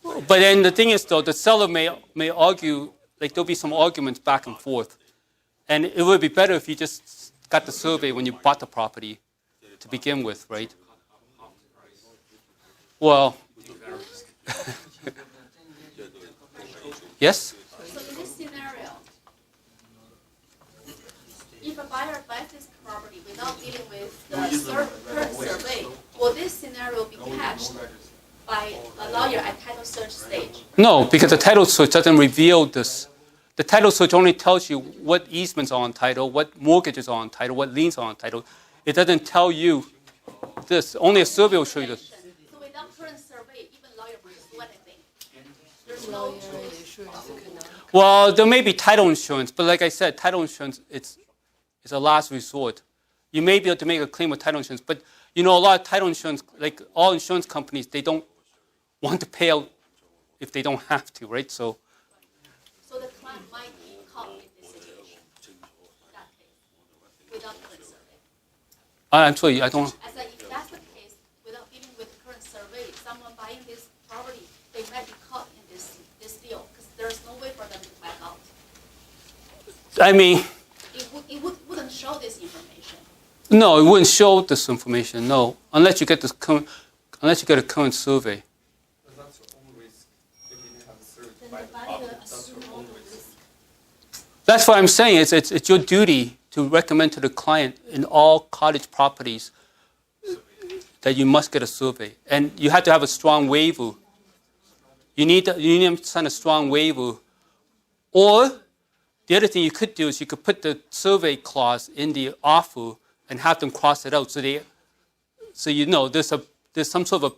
But then the thing is, though, the seller may argue, like there'll be some arguments back and forth. And it would be better if you just got the survey when you bought the property to begin with, right? Well, yes? So in this scenario, if a buyer buys this property without dealing with the current survey, will this scenario be catched by a lawyer at title search stage? No, because the title search doesn't reveal this. The title search only tells you what easements are on title, what mortgages are on title, what liens are on title. It doesn't tell you this. Only a survey will show you this. So without current survey, even lawyer won't do anything. There's no Well, there may be title insurance, but like I said, title insurance, it's a last resort. You may be able to make a claim with title insurance, but a lot of title insurance, like all insurance companies, they don't want to pay out if they don't have to, right? So the client might be caught in this situation, that case, without current survey. I'm sorry, I don't. I said, if that's the case, without dealing with the current survey, someone buying this property, they might be caught in this deal, because there's no way for them to back out. I mean, It wouldn't show this information. no, it wouldn't show this information. No, unless you get a current survey. But that's your own risk. If you have a survey. Then the buyer assumes all the risk. That's what I'm saying. It's your duty to recommend to the client in all cottage properties that you must get a survey. And you have to have a strong waiver. You need to sign a strong waiver. Or the other thing you could do is you could put the survey clause in the offer and have them cross it out, so you know there's some sort of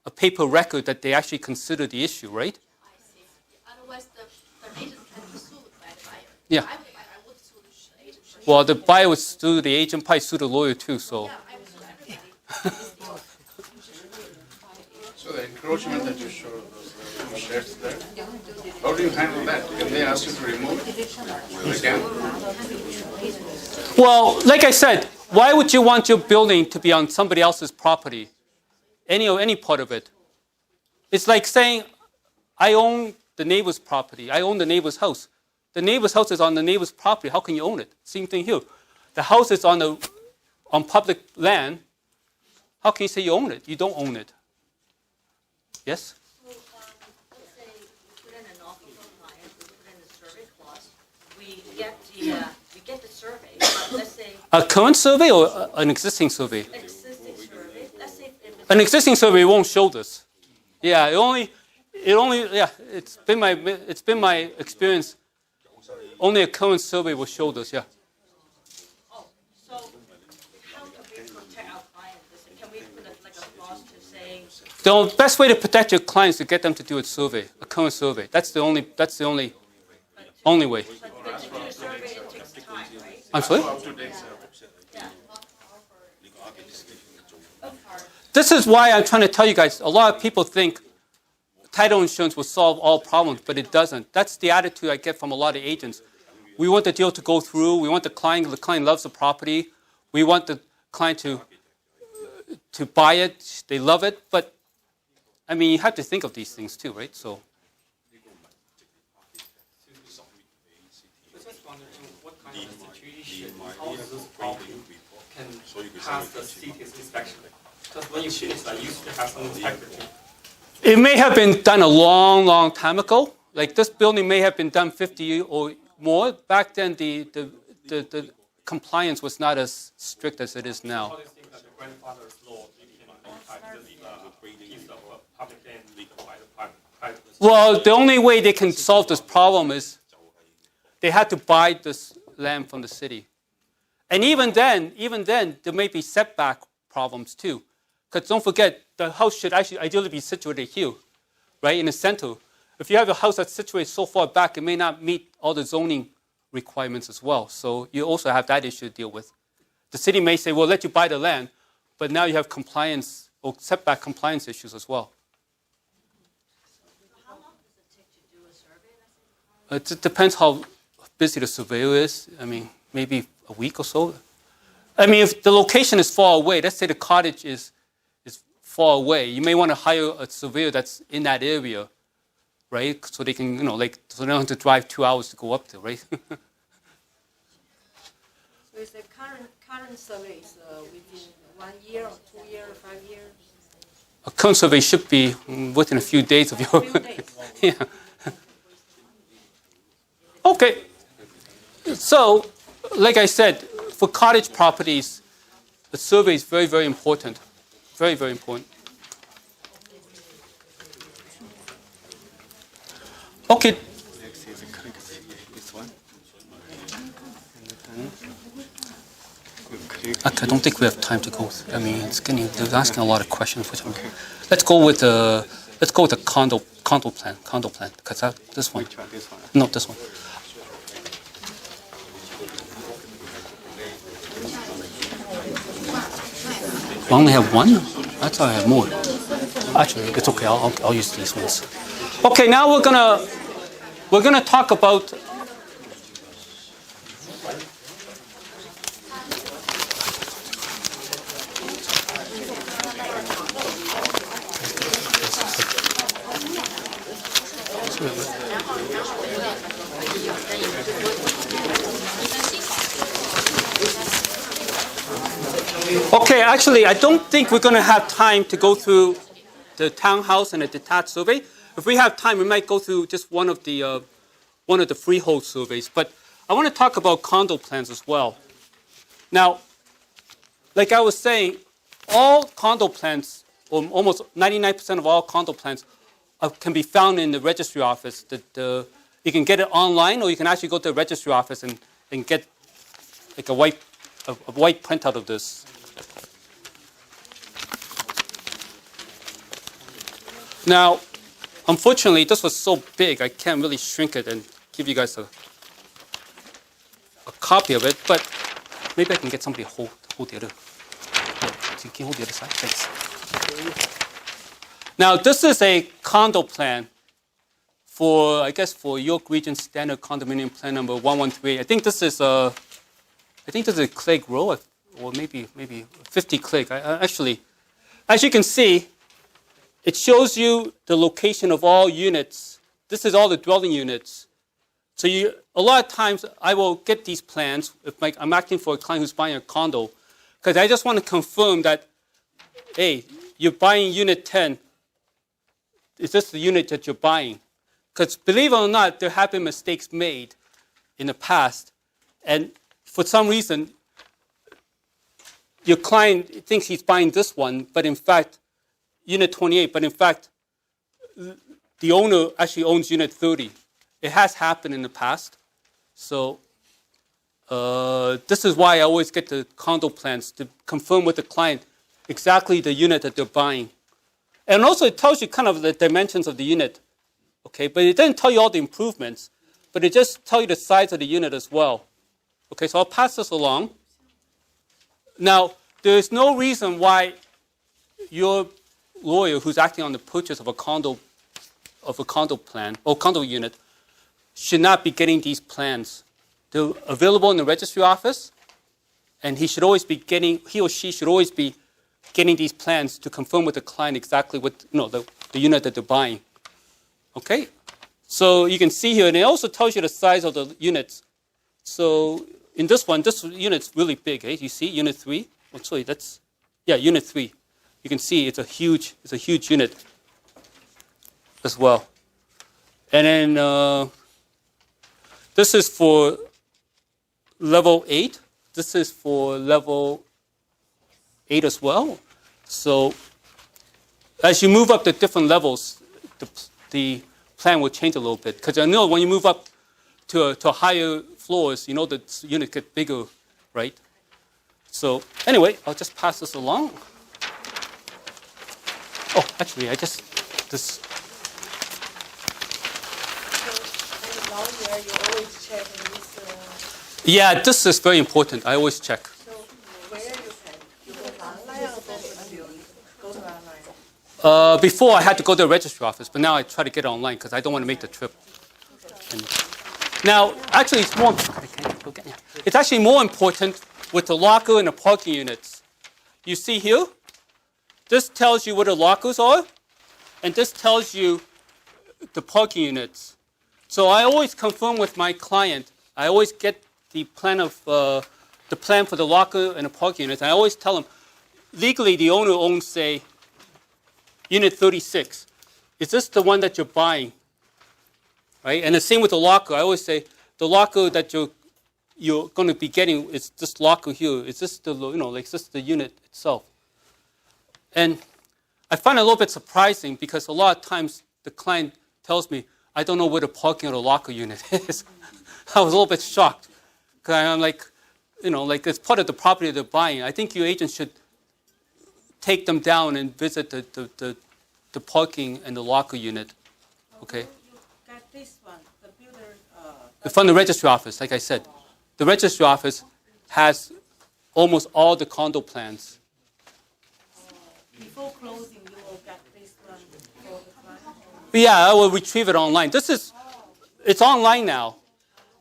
a paper record that they actually consider the issue, right? I see. Otherwise, the agent can be sued by the buyer. Yeah. I would sue the agent. Well, the buyer would sue the agent, probably sue the lawyer too. So. Yeah, I would sue everybody. So the encroachment that you showed, those sheds there, how do you handle that? Can they ask you to remove it? They can. Well, like I said, why would you want your building to be on somebody else's property? Any part of it. It's like saying, I own the neighbor's property. I own the neighbor's house. The neighbor's house is on the neighbor's property. How can you own it? Same thing here. The house is on public land. How can you say you own it? You don't own it. Yes? So, let's say we put in an offer for a client, we put in the survey clause, we get the survey, but let's say A current survey or an existing survey? existing survey, let's say if it's An existing survey won't show this. Yeah, it's been my experience. Only a current survey will show this. Yeah. oh, so how can we protect our client? Can we put like a clause to say The best way to protect your clients is to get them to do a survey, a current survey. That's the only way. but to do the survey it takes time, right? I'm sorry? Yeah. This is why I'm trying to tell you guys, a lot of people think title insurance will solve all problems, but it doesn't. That's the attitude I get from a lot of agents. We want the deal to go through. We want the client loves the property. We want the client to buy it. They love it. But, I mean, you have to think of these things too, right? So. I just wondering what kind of situation all of those property can pass the city's inspection. Because when you finish that, you used to have some inspector too. It may have been done a long, long time ago. Like this building may have been done 50 or more. Back then, the compliance was not as strict as it is How now. do you think that the grandfather's law became a piece of public land by the private? Well, the only way they can solve this problem is they had to buy this land from the city. And even then, there may be setback problems too. Because don't forget, the house should actually ideally be situated here, right, in the center. If you have a house that's situated so far back, it may not meet all the zoning requirements as well. So you also have that issue to deal with. The city may say, well, let you buy the land, but now you have compliance or setback compliance issues as well. How long does it take to do a survey? It depends how busy the surveyor is. I mean, maybe a week or so. I mean, if the location is far away, let's say the cottage is far away, you may want to hire a surveyor that's in that area, right? So they can, so they don't have to drive 2 hours to go up there, right? So is the current survey within 1 year or 2 years or 5 years? A current survey should be within a few days of your. A few days. Yeah. Okay. So, like I said, for cottage properties, the survey is very, very important. Very, very important. Okay. I don't think we have time to go. I mean, they're asking a lot of questions. Let's go with the condo plan, because this one. No, this one. I only have one? I thought I had more. Actually, it's okay. I'll use these ones. Okay, now we're gonna talk about. Okay, actually, I don't think we're going to have time to go through the townhouse and the detached survey. If we have time, we might go through just one of the freehold surveys. But I want to talk about condo plans as well. Now, like I was saying, all condo plans, or almost 99% of all condo plans, can be found in the registry office. You can get it online, or you can actually go to the registry office and get like a white printout of this. Now, unfortunately, this was so big, I can't really shrink it and give you guys a copy of it, but maybe I can get somebody to hold the other. Can you hold the other side? Thanks. Now, this is a condo plan for, I guess, for York Region Standard Condominium Plan number 113. I think this is a Clegg Row, or maybe 50 Clegg. Actually, as you can see, it shows you the location of all units. This is all the dwelling units. So a lot of times I will get these plans if I'm acting for a client who's buying a condo, because I just want to confirm that, hey, you're buying unit 10. Is this the unit that you're buying? Because believe it or not, there have been mistakes made in the past, and for some reason, your client thinks he's buying this one, but in fact, unit 28, but in fact, the owner actually owns unit 30. It has happened in the past. So this is why I always get the condo plans to confirm with the client exactly the unit that they're buying. And also it tells you kind of the dimensions of the unit. Okay, but it doesn't tell you all the improvements, but it just tells you the size of the unit as well. Okay, so I'll pass this along. Now, there is no reason why your lawyer who's acting on the purchase of a condo plan or condo unit should not be getting these plans. They're available in the registry office, and he or she should always be getting these plans to confirm with the client exactly what the unit that they're buying. Okay, so you can see here, and it also tells you the size of the units. So in this one, this unit's really big. Eh? You see, unit 3. Oh, sorry, unit 3. You can see it's a huge unit as well. And then this is for level 8. This is for level 8 as well. So as you move up the different levels, the plan will change a little bit. Because I know when you move up to higher floors, the unit gets bigger, right? So anyway, I'll just pass this along. Oh, actually, this. Yeah, this is very important. I always check. So where you can? You go online or go to online? Before I had to go to the registry office, but now I try to get it online because I don't want to make the trip. And now, actually, it's actually more important with the locker and the parking units. You see here, this tells you where the lockers are, and this tells you the parking units. So I always confirm with my client. I always get the plan for the locker and the parking units. I always tell them, legally, the owner owns, say, unit 36. Is this the one that you're buying? Right? And the same with the locker. I always say, the locker that you're going to be getting is this locker here. Is this is this the unit itself? And I find it a little bit surprising because a lot of times the client tells me, I don't know where the parking or the locker unit is. I was a little bit shocked. Because I'm like, it's part of the property they're buying. I think your agent should take them down and visit the parking and the locker unit. Okay? You got this one, the builder. From the registry office, like I said. The registry office has almost all the condo plans. Before closing, you will get this one for the client? Yeah, I will retrieve it online. It's online now.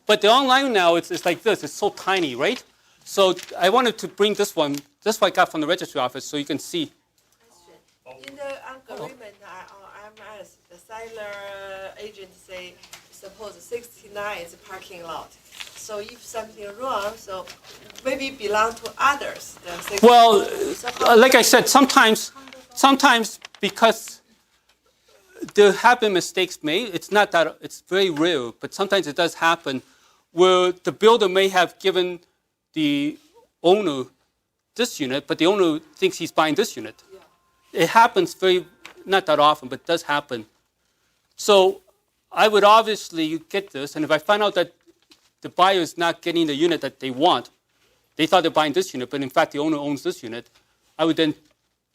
But the online now, it's like this. It's so tiny, right? So I wanted to bring this one. This one I got from the registry office so you can see. In the agreement, I'm asked, the seller agent say, suppose 69 is a parking lot. So if something wrong, so maybe belong to others. Well, like I said, sometimes because there have been mistakes made. It's not that, it's very rare, but sometimes it does happen where the builder may have given the owner this unit, but the owner thinks he's buying this unit. It happens not that often, but it does happen. So I would obviously get this, and if I find out that the buyer is not getting the unit that they want, they thought they're buying this unit, but in fact the owner owns this unit, I would then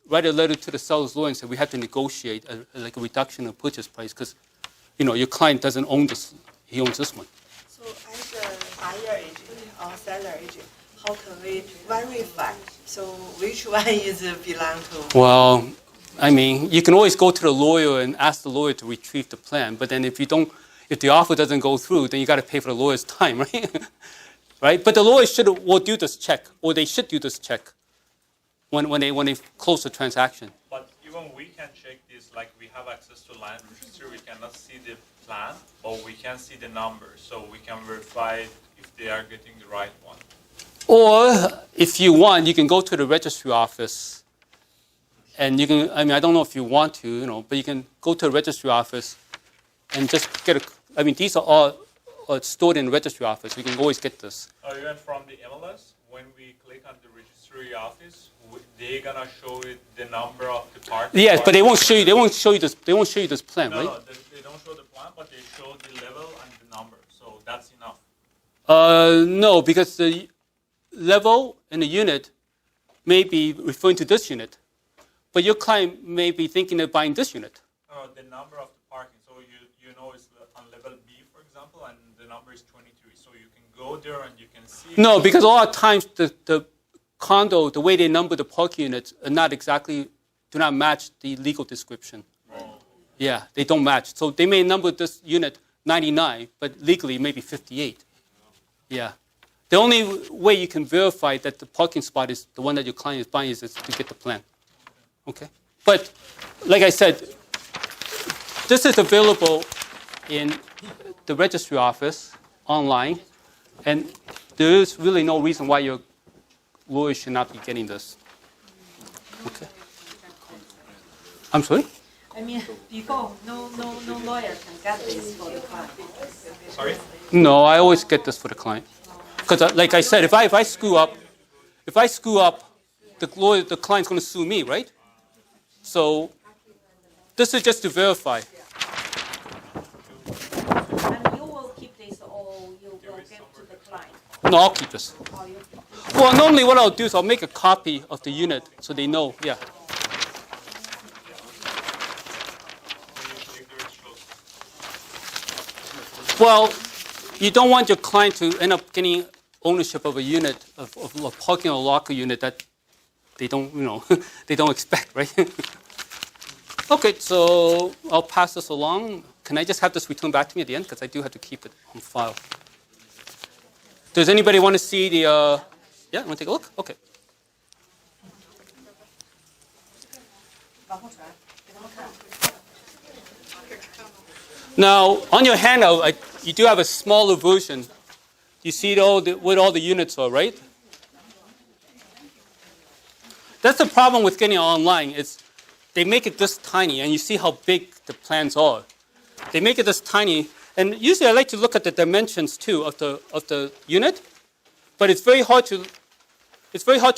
write a letter to the seller's lawyer and say we have to negotiate like a reduction in purchase price because, your client doesn't own this; he owns this one. So as a buyer agent or seller agent, how can we verify? So which one is belong to? Well, I mean, you can always go to the lawyer and ask the lawyer to retrieve the plan, but then if the offer doesn't go through, then you got to pay for the lawyer's time, right? Right? But the lawyer will do this check, or they should do this check when they close the transaction. But even we can check this, like we have access to land registry, we cannot see the plan, but we can see the number, so we can verify if they are getting the right one. Or if you want, you can go to the registry office, and you can. I mean, I don't know if you want to, but you can go to the registry office and just get I mean, these are all stored in the registry office. We can always get this. Even from the MLS, when we click on the registry office, they're gonna show it the number of the parking. Yes, but they won't show you. They won't show you this. They won't show you this plan, right? No, they don't show the plan, but they show the level and the number. So that's enough. No, because the level in the unit may be referring to this unit, but your client may be thinking of buying this unit. The number of the parking. So you know it's on level B, for example, and the number is 23. So you can go there and you can see. No, because a lot of times the condo, the way they number the parking units, do not match the legal description. Oh. Yeah, they don't match. So they may number this unit 99, but legally maybe 58. Yeah. The only way you can verify that the parking spot is the one that your client is buying is to get the plan. Okay? But like I said, this is available in the registry office online, and there is really no reason why your lawyer should not be getting this. Okay? I'm sorry? I mean, before, no lawyer can get this for the client. Sorry? No, I always get this for the client. Because, like I said, if I screw up, the client's going to sue me, right? So this is just to verify. And you will keep this, or you will give to the client? No, I'll keep this. Well, normally what I'll do is I'll make a copy of the unit so they know. Yeah. Well, you don't want your client to end up getting ownership of a unit, of a parking or locker unit that they don't, they don't expect, right? Okay, so I'll pass this along. Can I just have this returned back to me at the end? Because I do have to keep it on file. Does anybody want to see the, yeah, want to take a look? Okay. Now, on your handout, you do have a smaller version. You see what all the units are, right? That's the problem with getting it online. It's they make it this tiny, and you see how big the plans are. They make it this tiny, and usually I like to look at the dimensions too of the unit, but it's very hard to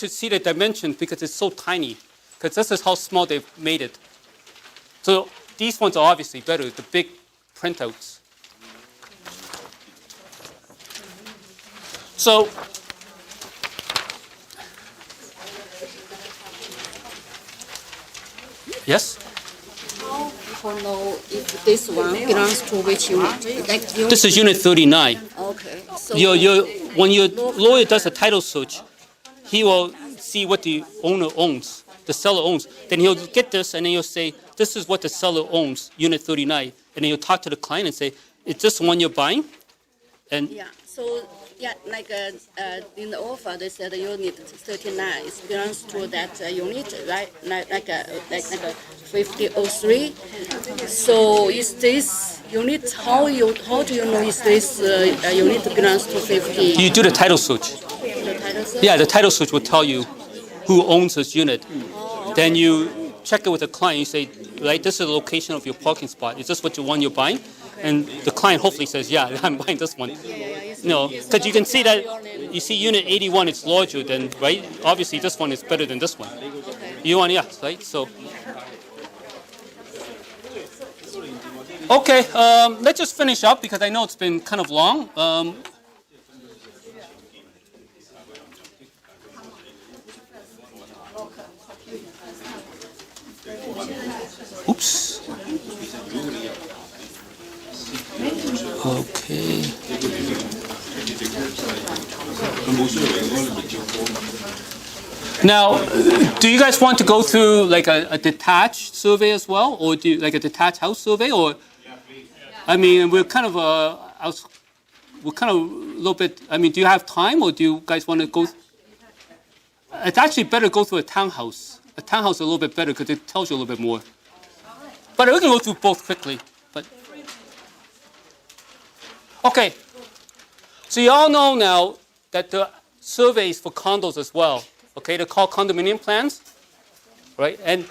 see the dimensions because it's so tiny. Because this is how small they've made it. So these ones are obviously better, the big printouts. So yes? How people know if this one belongs to which unit? This is unit 39. Okay. So When your lawyer does a title search, he will see what the owner owns, the seller owns. Then he'll get this and then he'll say, this is what the seller owns, unit 39. And then he'll talk to the client and say, is this one you're buying? And yeah. So like in the offer, they said unit 39 belongs to that unit, right? Like 5003. So is this unit? How do you know is this unit belongs to 50? You do the title search. The title search? Yeah, the title search will tell you who owns this unit. Oh, okay. Then you check it with the client. You say, right, this is the location of your parking spot. Is this what the one you're buying? And the client hopefully says, yeah, I'm buying this one. No, because you can see that, you see unit 81, it's larger than, right? Obviously, this one is better than this one. You want, yes, right? So. Okay, let's just finish up because I know it's been kind of long. Oops. Okay. Now, do you guys want to go through like a detached survey as well, or do you, like a detached house survey, or? I mean, we're kind of we're kind of a little bit. I mean, do you have time, or do you guys want to go? It's actually better to go through a townhouse. A townhouse is a little bit better because it tells you a little bit more. But we can go through both quickly. But okay, so you all know now that the surveys for condos as well. Okay, they're called condominium plans, right? And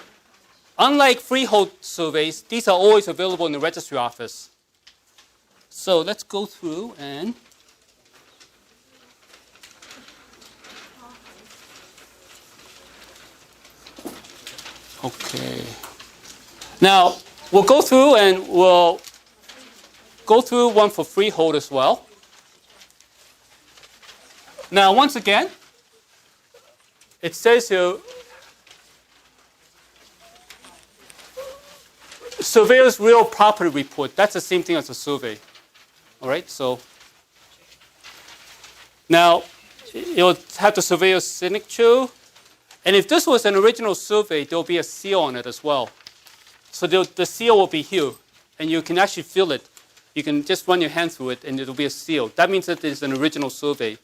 unlike freehold surveys, these are always available in the registry office. So let's go through and okay. Now we'll go through and we'll go through one for freehold as well. Now once again, it says here surveyor's real property report. That's the same thing as a survey. All right, so now you'll have the surveyor's signature. And if this was an original survey, there'll be a seal on it as well. So the seal will be here, and you can actually feel it. You can just run your hand through it, and it'll be a seal. That means that it's an original survey.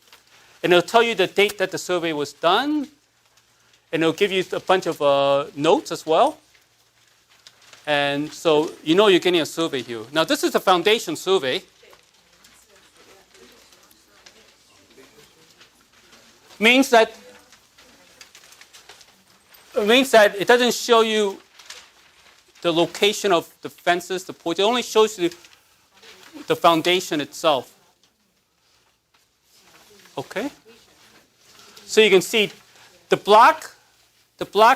And it'll tell you the date that the survey was done, and it'll give you a bunch of notes as well. And so you know you're getting a survey here. Now this is a foundation survey. Means that it doesn't show you the location of the fences, the porch. It only shows you the foundation itself. Okay? So you can see the black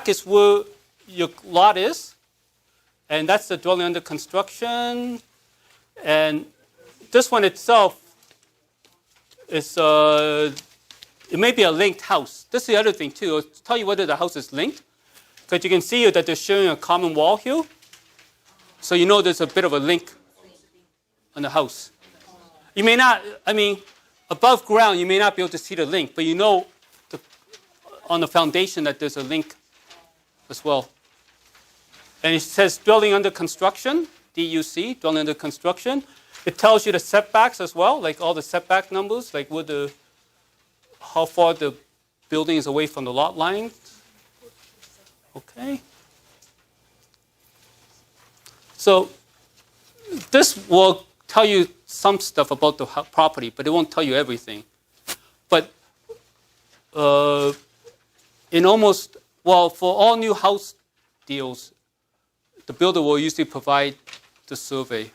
is where your lot is, and that's the dwelling under construction. And this one itself is it may be a linked house. This is the other thing too. It'll tell you whether the house is linked, because you can see that they're showing a common wall here. So you know there's a bit of a link on the house. You may not, I mean, above ground you may not be able to see the link, but you know on the foundation that there's a link as well. And it says building under construction, DUC, dwelling under construction. It tells you the setbacks as well, like all the setback numbers, like how far the building is away from the lot line. Okay. So this will tell you some stuff about the property, but it won't tell you everything. But for all new house deals, the builder will usually provide the survey.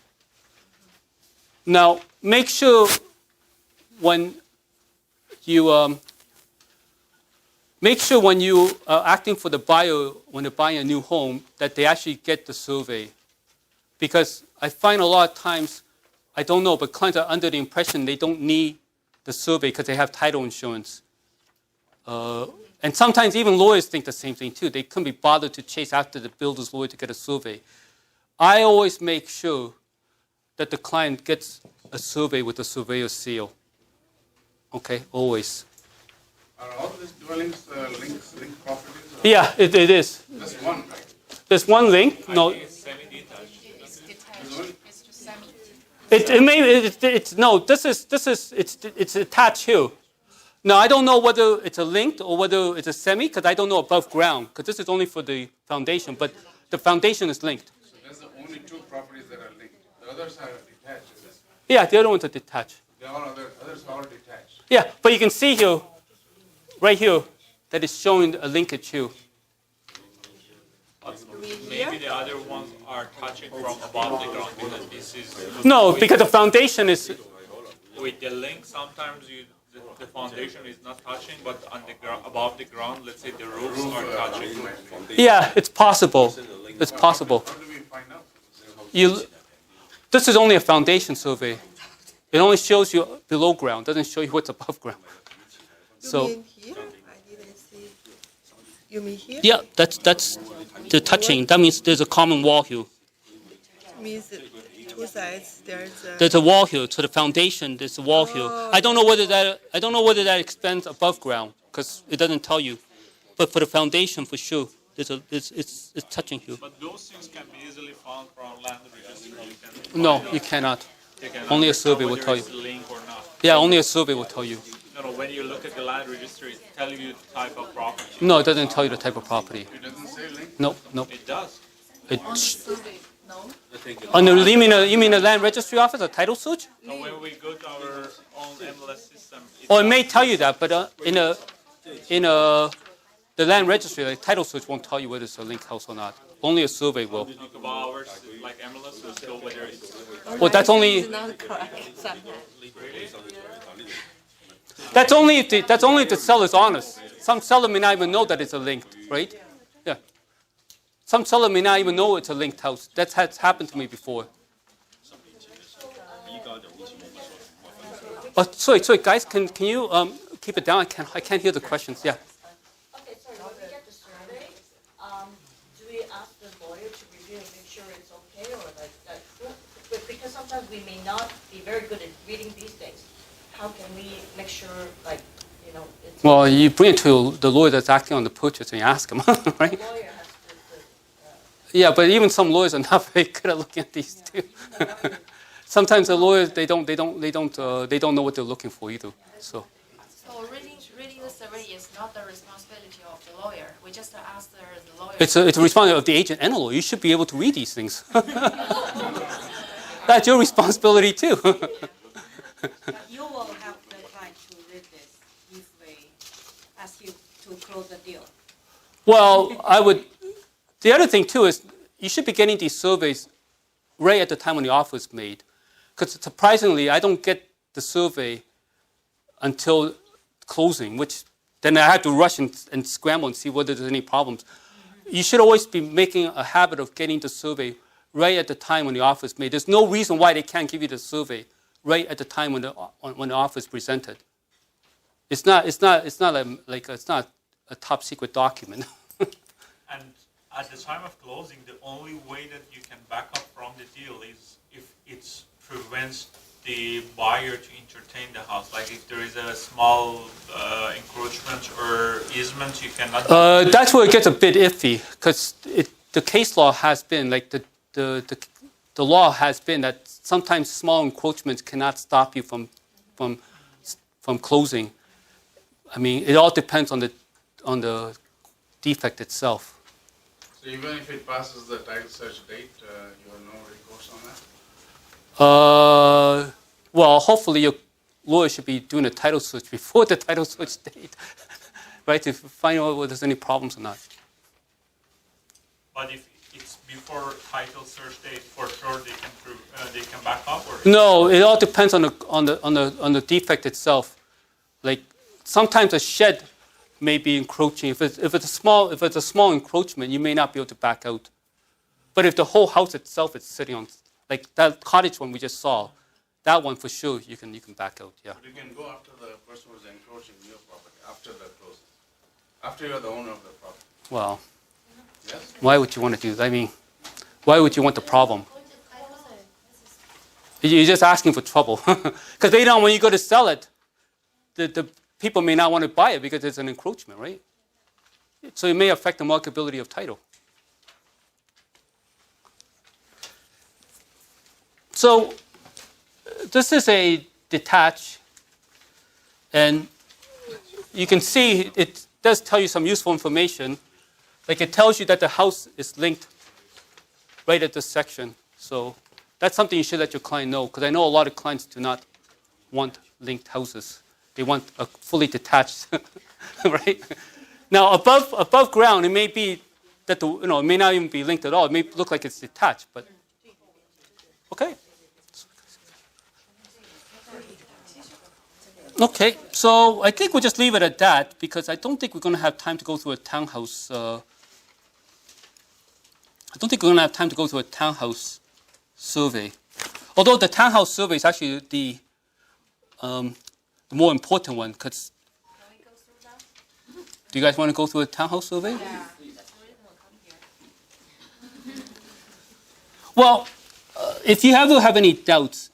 Now, make sure when you are acting for the buyer when they're buying a new home, that they actually get the survey. Because I find a lot of times, I don't know, but clients are under the impression they don't need the survey because they have title insurance. And sometimes even lawyers think the same thing too. They couldn't be bothered to chase after the builder's lawyer to get a survey. I always make sure that the client gets a survey with the surveyor's seal. Okay, always. Are all these dwellings linked properties? Yeah, it is. Just one, right? There's one link. No. It's semi-detached. It's just semi. It's attached here. Now I don't know whether it's a linked or whether it's a semi, because I don't know above ground, because this is only for the foundation, but the foundation is linked. So that's the only two properties that are linked. The others are detached, is it? Yeah, the other ones are detached. Others are all detached. Yeah, but you can see here, right here, that it's showing a linkage here. Maybe the other ones are touching from above the ground because this is... No, because the foundation is... With the link, sometimes the the foundation is not touching, but on the above the ground, let's say the roofs are touching. Yeah, it's possible. It's possible. How do we find out? This is only a foundation survey. It only shows you below ground, doesn't show you what's above ground. So, You mean here? I didn't see. You mean here? yeah, that's the touching. That means there's a common wall here. Means two sides, There's a wall here. To the foundation, there's a wall here. I don't know whether that extends above ground because it doesn't tell you. But for the foundation, for sure, it's touching here. But those things can be easily found from land registry. You can No, you cannot. Only a survey will tell you. Whether it's link or not. Yeah, only a survey will tell you. No, when you look at the land registry, it tells you the type of property. No, it doesn't tell you the type of property. It doesn't say link? No, no. It does. On the, you mean the land registry office or title search? So when we go to our own MLS system, Oh, it may tell you that, but the land registry, like title search, won't tell you whether it's a link house or not. Only a survey will. talk about ours, like MLS, will still whether it's Well, that's only not correct sometimes. that's only if the seller's honest. Some seller may not even know that it's a linked, right? Yeah. Some seller may not even know it's a linked house. That has happened to me before. Oh, sorry, guys, can you keep it down? I can't hear the questions. Yeah. Okay, sorry, when we get the survey, do we ask the lawyer to review and make sure it's okay, or because sometimes we may not be very good at reading these things. How can we make sure, it's. Well, you bring it to the lawyer that's acting on the purchase and you ask him, right? The lawyer has to. Yeah, but even some lawyers are not very good at looking at these too. Sometimes the lawyers they don't know what they're looking for either. So reading the survey is not the responsibility of the lawyer. We just ask the lawyer. it's a responsibility of the agent and the lawyer. You should be able to read these things. That's your responsibility too. You will help the client to read this if we ask you to close the deal. Well, the other thing too is you should be getting these surveys right at the time when the offer is made. Because surprisingly, I don't get the survey until closing, which then I have to rush and scramble and see whether there's any problems. You should always be making a habit of getting the survey right at the time when the offer is made. There's no reason why they can't give you the survey right at the time when the offer is presented. It's not a top secret document. And at the time of closing, the only way that you can back up from the deal is if it prevents the buyer to entertain the house. Like if there is a small encroachment or easement, you cannot. That's where it gets a bit iffy because the case law has been like the law has been that sometimes small encroachments cannot stop you from closing. I mean, it all depends on the defect itself. So even if it passes the title search date, you have no recourse on that? Well, hopefully your lawyer should be doing a title search before the title search date, right, to find out whether there's any problems or not. But if it's before title search date, for sure they can back up, or No, it all depends on the defect itself. Like sometimes a shed may be encroaching. If it's a small encroachment, you may not be able to back out. But if the whole house itself is sitting on, like that cottage one we just saw, that one for sure you can back out. Yeah. But you can go after the person who's encroaching your property after the closing, after you're the owner of the property. Well, Yes? why would you want to do that? I mean, why would you want the problem? You're just asking for trouble. Because they don't, when you go to sell it, the people may not want to buy it because it's an encroachment, right? So it may affect the marketability of title. So this is a detached, and you can see it does tell you some useful information. Like it tells you that the house is linked right at this section. So that's something you should let your client know, because I know a lot of clients do not want linked houses. They want a fully detached, right? Now above ground, it may be that it may not even be linked at all. It may look like it's detached, but okay. Okay, so I think we'll just leave it at that because I don't think we're going to have time to go through a townhouse. I don't think we're going to have time to go through a townhouse survey. Although the townhouse survey is actually the more important one. Cause do you guys want to go through a townhouse survey? Yeah. Well, if you ever have any doubts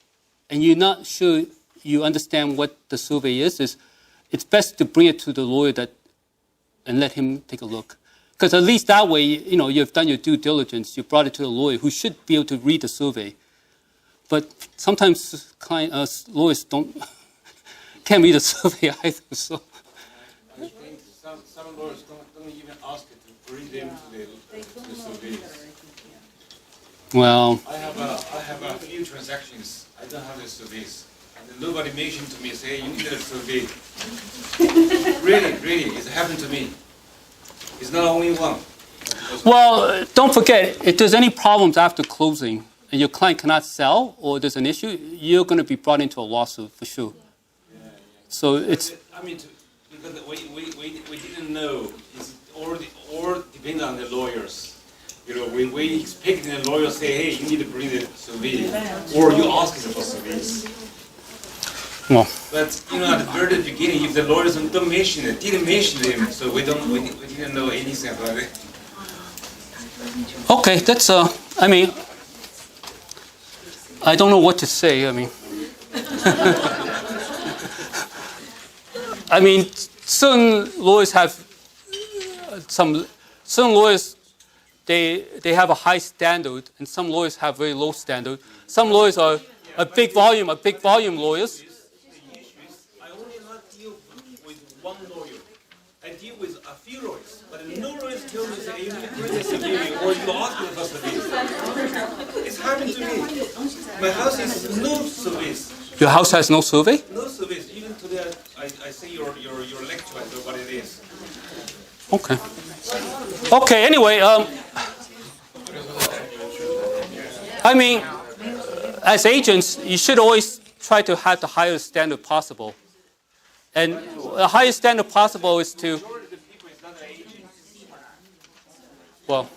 and you're not sure you understand what the survey is it's best to bring it to the lawyer and let him take a look. Because at least that way, you've done your due diligence. You brought it to a lawyer who should be able to read the survey. But sometimes lawyers can't read the survey either. So. I think some lawyers don't even ask it to bring them to the survey. Well, I have a few transactions. I don't have the surveys. And nobody mentioned to me, say, you need a survey. Really, it's happened to me. It's not only one. Well, don't forget, if there's any problems after closing and your client cannot sell or there's an issue, you're going to be brought into a lawsuit for sure. Yeah. So it's... I mean, because we didn't know. It's all depends on the lawyers. We expect the lawyer say, hey, you need to bring the survey, or you ask for surveys. Well. But at the very beginning, if the lawyers don't mention it, didn't mention them, so we didn't know anything about it. Okay, that's I don't know what to say. Certain lawyers have certain lawyers. They have a high standard, and some lawyers have very low standard. Some lawyers are big volume lawyers. The issue is, I only not deal with one lawyer. I deal with a few lawyers, but no lawyers tell me, say, you need to bring the survey, or you ask me for surveys. It's happened to me. My house has no surveys. Your house has no survey? No surveys. Even today, I say your lecture, I know what it is. Okay. Okay, anyway, as agents, you should always try to have the highest standard possible. And the highest standard possible is to... Well,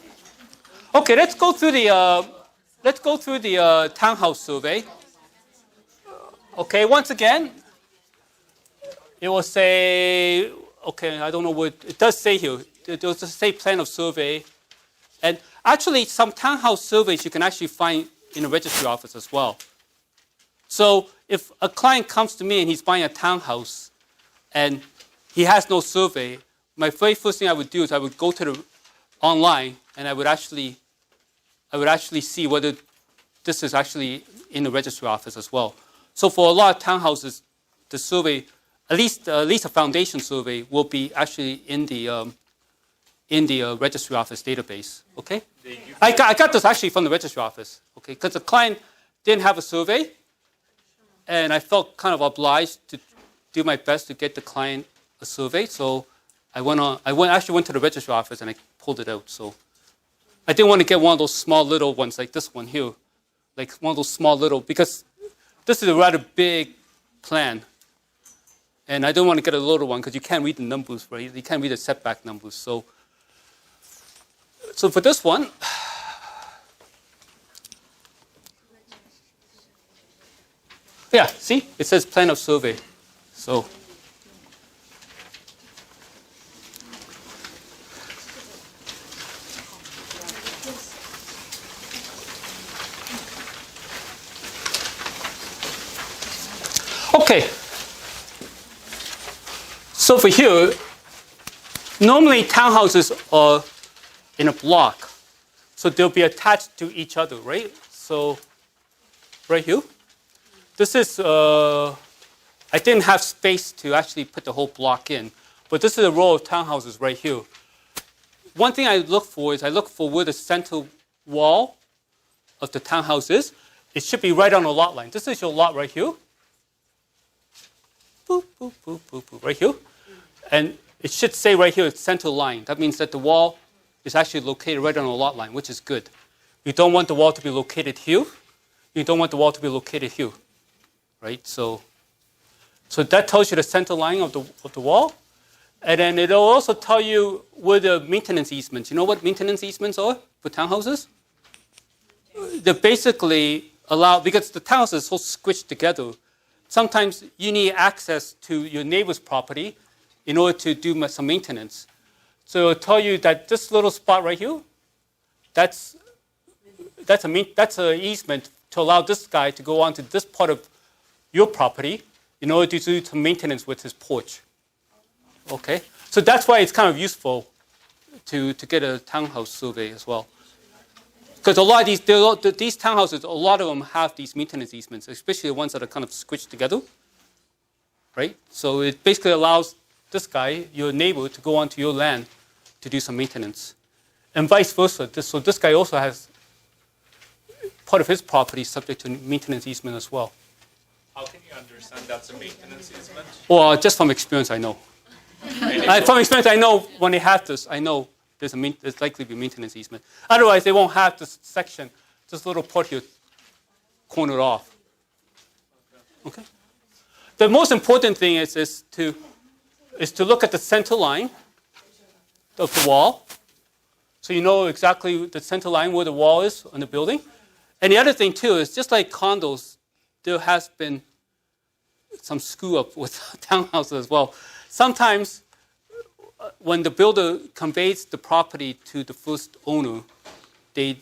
okay, let's go through the townhouse survey. Okay, once again, it will say... Okay, I don't know what it does say here. It does say Plan of Survey. And actually, some townhouse surveys you can actually find in the registry office as well. So if a client comes to me and he's buying a townhouse and he has no survey, my very first thing I would do is I would go to online and I would actually see whether this is actually in the registry office as well. So for a lot of townhouses, the survey, at least a foundation survey, will be actually in the registry office database. Okay, I got this actually from the registry office. Okay, because the client didn't have a survey, and I felt kind of obliged to do my best to get the client a survey. So I actually went to the registry office and I pulled it out. So I didn't want to get one of those small little ones like this one here, like one of those small little, because this is a rather big plan. And I don't want to get a little one because you can't read the numbers, right? You can't read the setback numbers. So for this one, yeah, see? It says Plan of Survey. So okay. So for here, normally townhouses are in a block. So they'll be attached to each other, right? So right here, this is, I didn't have space to actually put the whole block in, but this is a row of townhouses right here. One thing I look for is I look for where the center wall of the townhouse is. It should be right on the lot line. This is your lot right here. Boop, boop, boop, boop, boop, right here. And it should say right here, center line. That means that the wall is actually located right on the lot line, which is good. You don't want the wall to be located here. You don't want the wall to be located here, right? So So that tells you the center line of the wall. And then it'll also tell you where the maintenance easements. You know what maintenance easements are for townhouses? They basically allow, because the townhouse is so squished together, sometimes you need access to your neighbor's property in order to do some maintenance. So it'll tell you that this little spot right here, that's an easement to allow this guy to go onto this part of your property in order to do some maintenance with his porch. Okay, so that's why it's kind of useful to get a townhouse survey as well. Because a lot of these townhouses, a lot of them have these maintenance easements, especially the ones that are kind of squished together, right? So it basically allows this guy, your neighbor, to go onto your land to do some maintenance, and vice versa. So this guy also has part of his property subject to maintenance easement as well. How can you understand that's a maintenance easement? Well, just from experience, I know. From experience, I know when they have this, I know there's likely to be maintenance easement. Otherwise, they won't have this section, this little part here, cornered off. Okay. The most important thing is to look at the center line of the wall, so you know exactly the center line where the wall is on the building. And the other thing too is, just like condos, there has been some screw up with townhouses as well. Sometimes when the builder conveys the property to the first owner, they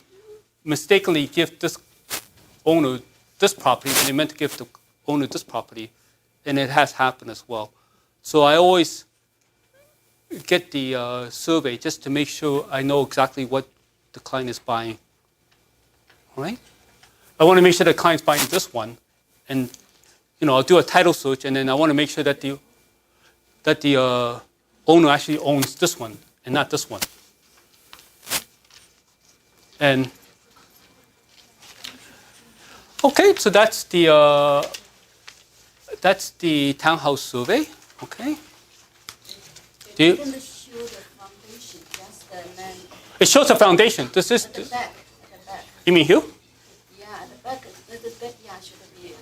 mistakenly give this owner this property when they meant to give the owner this property, and it has happened as well. So I always get the survey just to make sure I know exactly what the client is buying. All right? I want to make sure the client's buying this one, and I'll do a title search, and then I want to make sure that the owner actually owns this one and not this one. And okay, so that's the townhouse survey. Okay. It didn't show the foundation, just the land. It shows the foundation. This is At the back. You mean here? Yeah, at the backyard should be.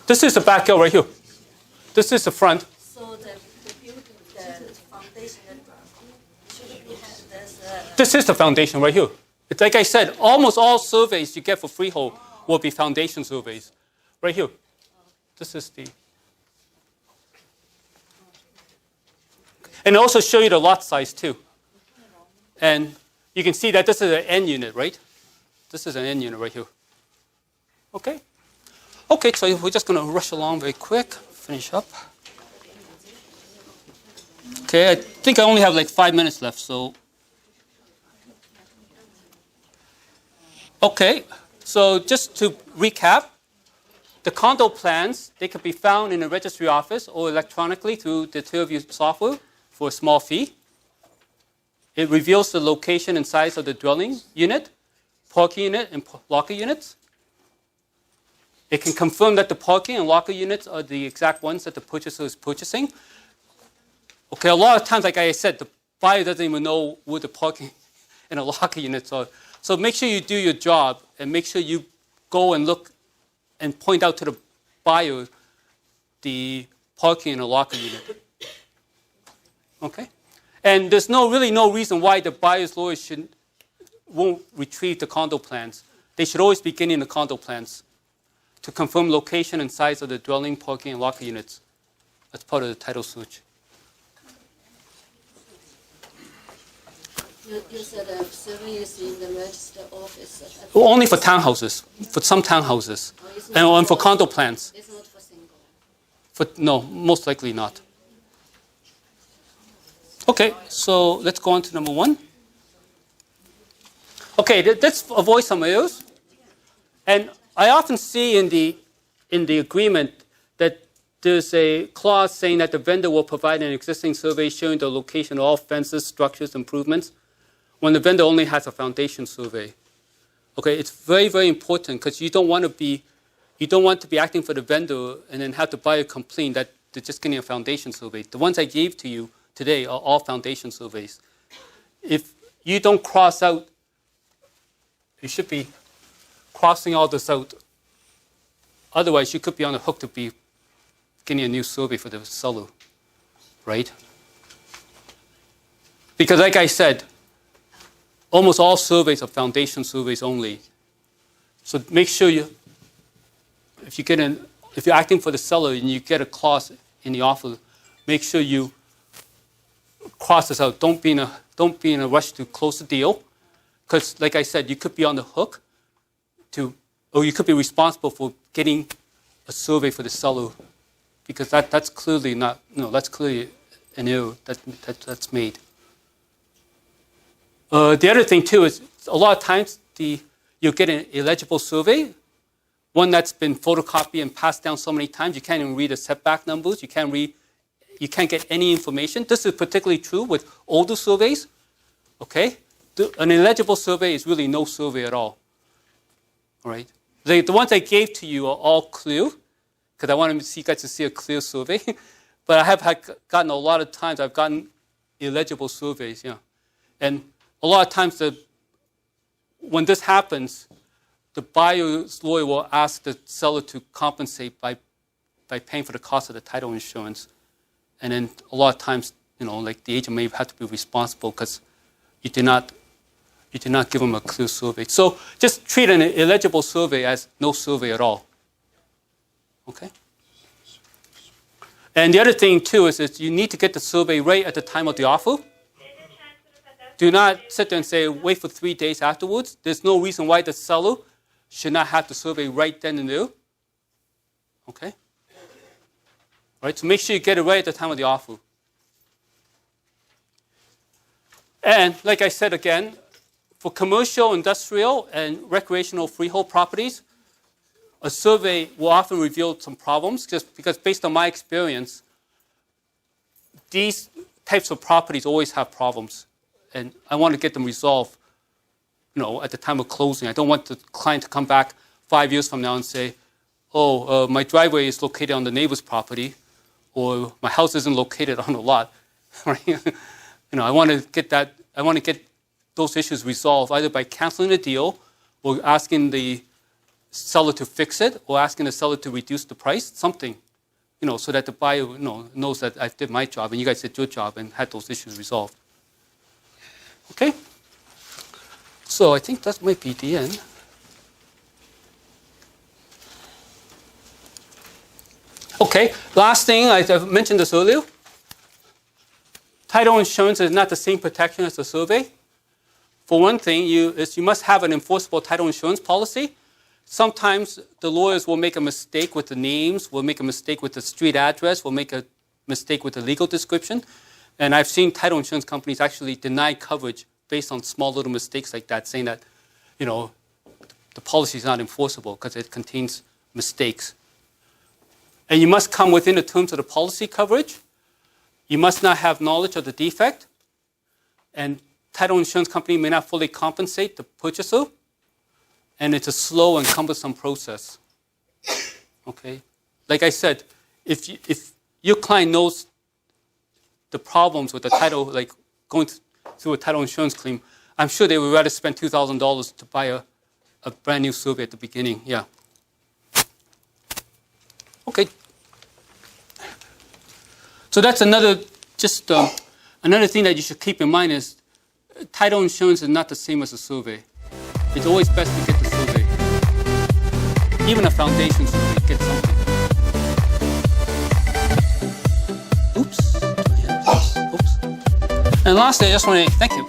This is the backyard right here. This is the front. So the building, the foundation should be there's a. This is the foundation right here. It's like I said, almost all surveys you get for freehold will be foundation surveys. Right here. This is the. And also show you the lot size too. And you can see that this is an N unit, right? This is an N unit right here. Okay? Okay, so we're just going to rush along very quick, finish up. Okay, I think I only have like 5 minutes left, so. Okay, so just to recap, the condo plans, they can be found in the registry office or electronically through the TurvView software for a small fee. It reveals the location and size of the dwelling unit, parking unit, and locker units. It can confirm that the parking and locker units are the exact ones that the purchaser is purchasing. Okay, a lot of times, like I said, the buyer doesn't even know where the parking and the locker units are. So make sure you do your job and make sure you go and look and point out to the buyer the parking and the locker unit. Okay? And there's really no reason why the buyer's lawyer won't retrieve the condo plans. They should always be getting the condo plans to confirm location and size of the dwelling, parking, and locker units as part of the title search. You said the survey is in the register office. Only for townhouses, for some townhouses, and for condo plans. It's not for single. No, most likely not. Okay, so let's go on to number 1. Okay, let's avoid some errors. And I often see in the agreement that there's a clause saying that the vendor will provide an existing survey showing the location of all fences, structures, improvements, when the vendor only has a foundation survey. Okay, it's very, very important because you don't want to be acting for the vendor and then have the buyer complain that they're just getting a foundation survey. The ones I gave to you today are all foundation surveys. If you don't cross out, you should be crossing all this out. Otherwise, you could be on the hook to be getting a new survey for the seller, right? Because like I said, almost all surveys are foundation surveys only. So make sure if you're acting for the seller and you get a clause in the offer, make sure you cross this out. Don't be in a rush to close the deal, because like I said, you could be on the hook or you could be responsible for getting a survey for the seller, because that's clearly not, that's clearly an error that's made. The other thing too is a lot of times you'll get an illegible survey, one that's been photocopied and passed down so many times you can't even read the setback numbers. You can't get any information. This is particularly true with older surveys. Okay, an illegible survey is really no survey at all. All right, the ones I gave to you are all clear, because I wanted you guys to see a clear survey. But I have gotten a lot of times I've gotten illegible surveys, yeah, and a lot of times when this happens, the buyer's lawyer will ask the seller to compensate by paying for the cost of the title insurance. And then a lot of times, like the agent may have to be responsible because you did not give them a clear survey. So just treat an illegible survey as no survey at all. Okay? And the other thing too is that you need to get the survey right at the time of the offer. Do not sit there and say, wait for 3 days afterwards. There's no reason why the seller should not have the survey right then and there. Okay? All right, so make sure you get it right at the time of the offer. And like I said again, for commercial, industrial, and recreational freehold properties, a survey will often reveal some problems, just because based on my experience, these types of properties always have problems. And I want to get them resolved, at the time of closing. I don't want the client to come back 5 years from now and say, my driveway is located on the neighbor's property, or my house isn't located on the lot. Right? I want to get those issues resolved either by canceling the deal, or asking the seller to fix it, or asking the seller to reduce the price, something, so that the buyer knows that I did my job and you guys did your job and had those issues resolved. Okay? So I think that might be the end. Okay, last thing, I've mentioned this earlier. Title insurance is not the same protection as the survey. For one thing, you must have an enforceable title insurance policy. Sometimes the lawyers will make a mistake with the names, will make a mistake with the street address, will make a mistake with the legal description. And I've seen title insurance companies actually deny coverage based on small little mistakes like that, saying that, the policy is not enforceable because it contains mistakes. And you must come within the terms of the policy coverage. You must not have knowledge of the defect. And title insurance company may not fully compensate the purchaser. And it's a slow and cumbersome process. Okay? Like I said, if your client knows the problems with the title, like going through a title insurance claim, I'm sure they would rather spend $2,000 to buy a brand new survey at the beginning. Yeah. Okay. So that's another thing that you should keep in mind is title insurance is not the same as a survey. It's always best to get the survey. Even a foundation survey, get something. Oops. And lastly, I just want to thank you.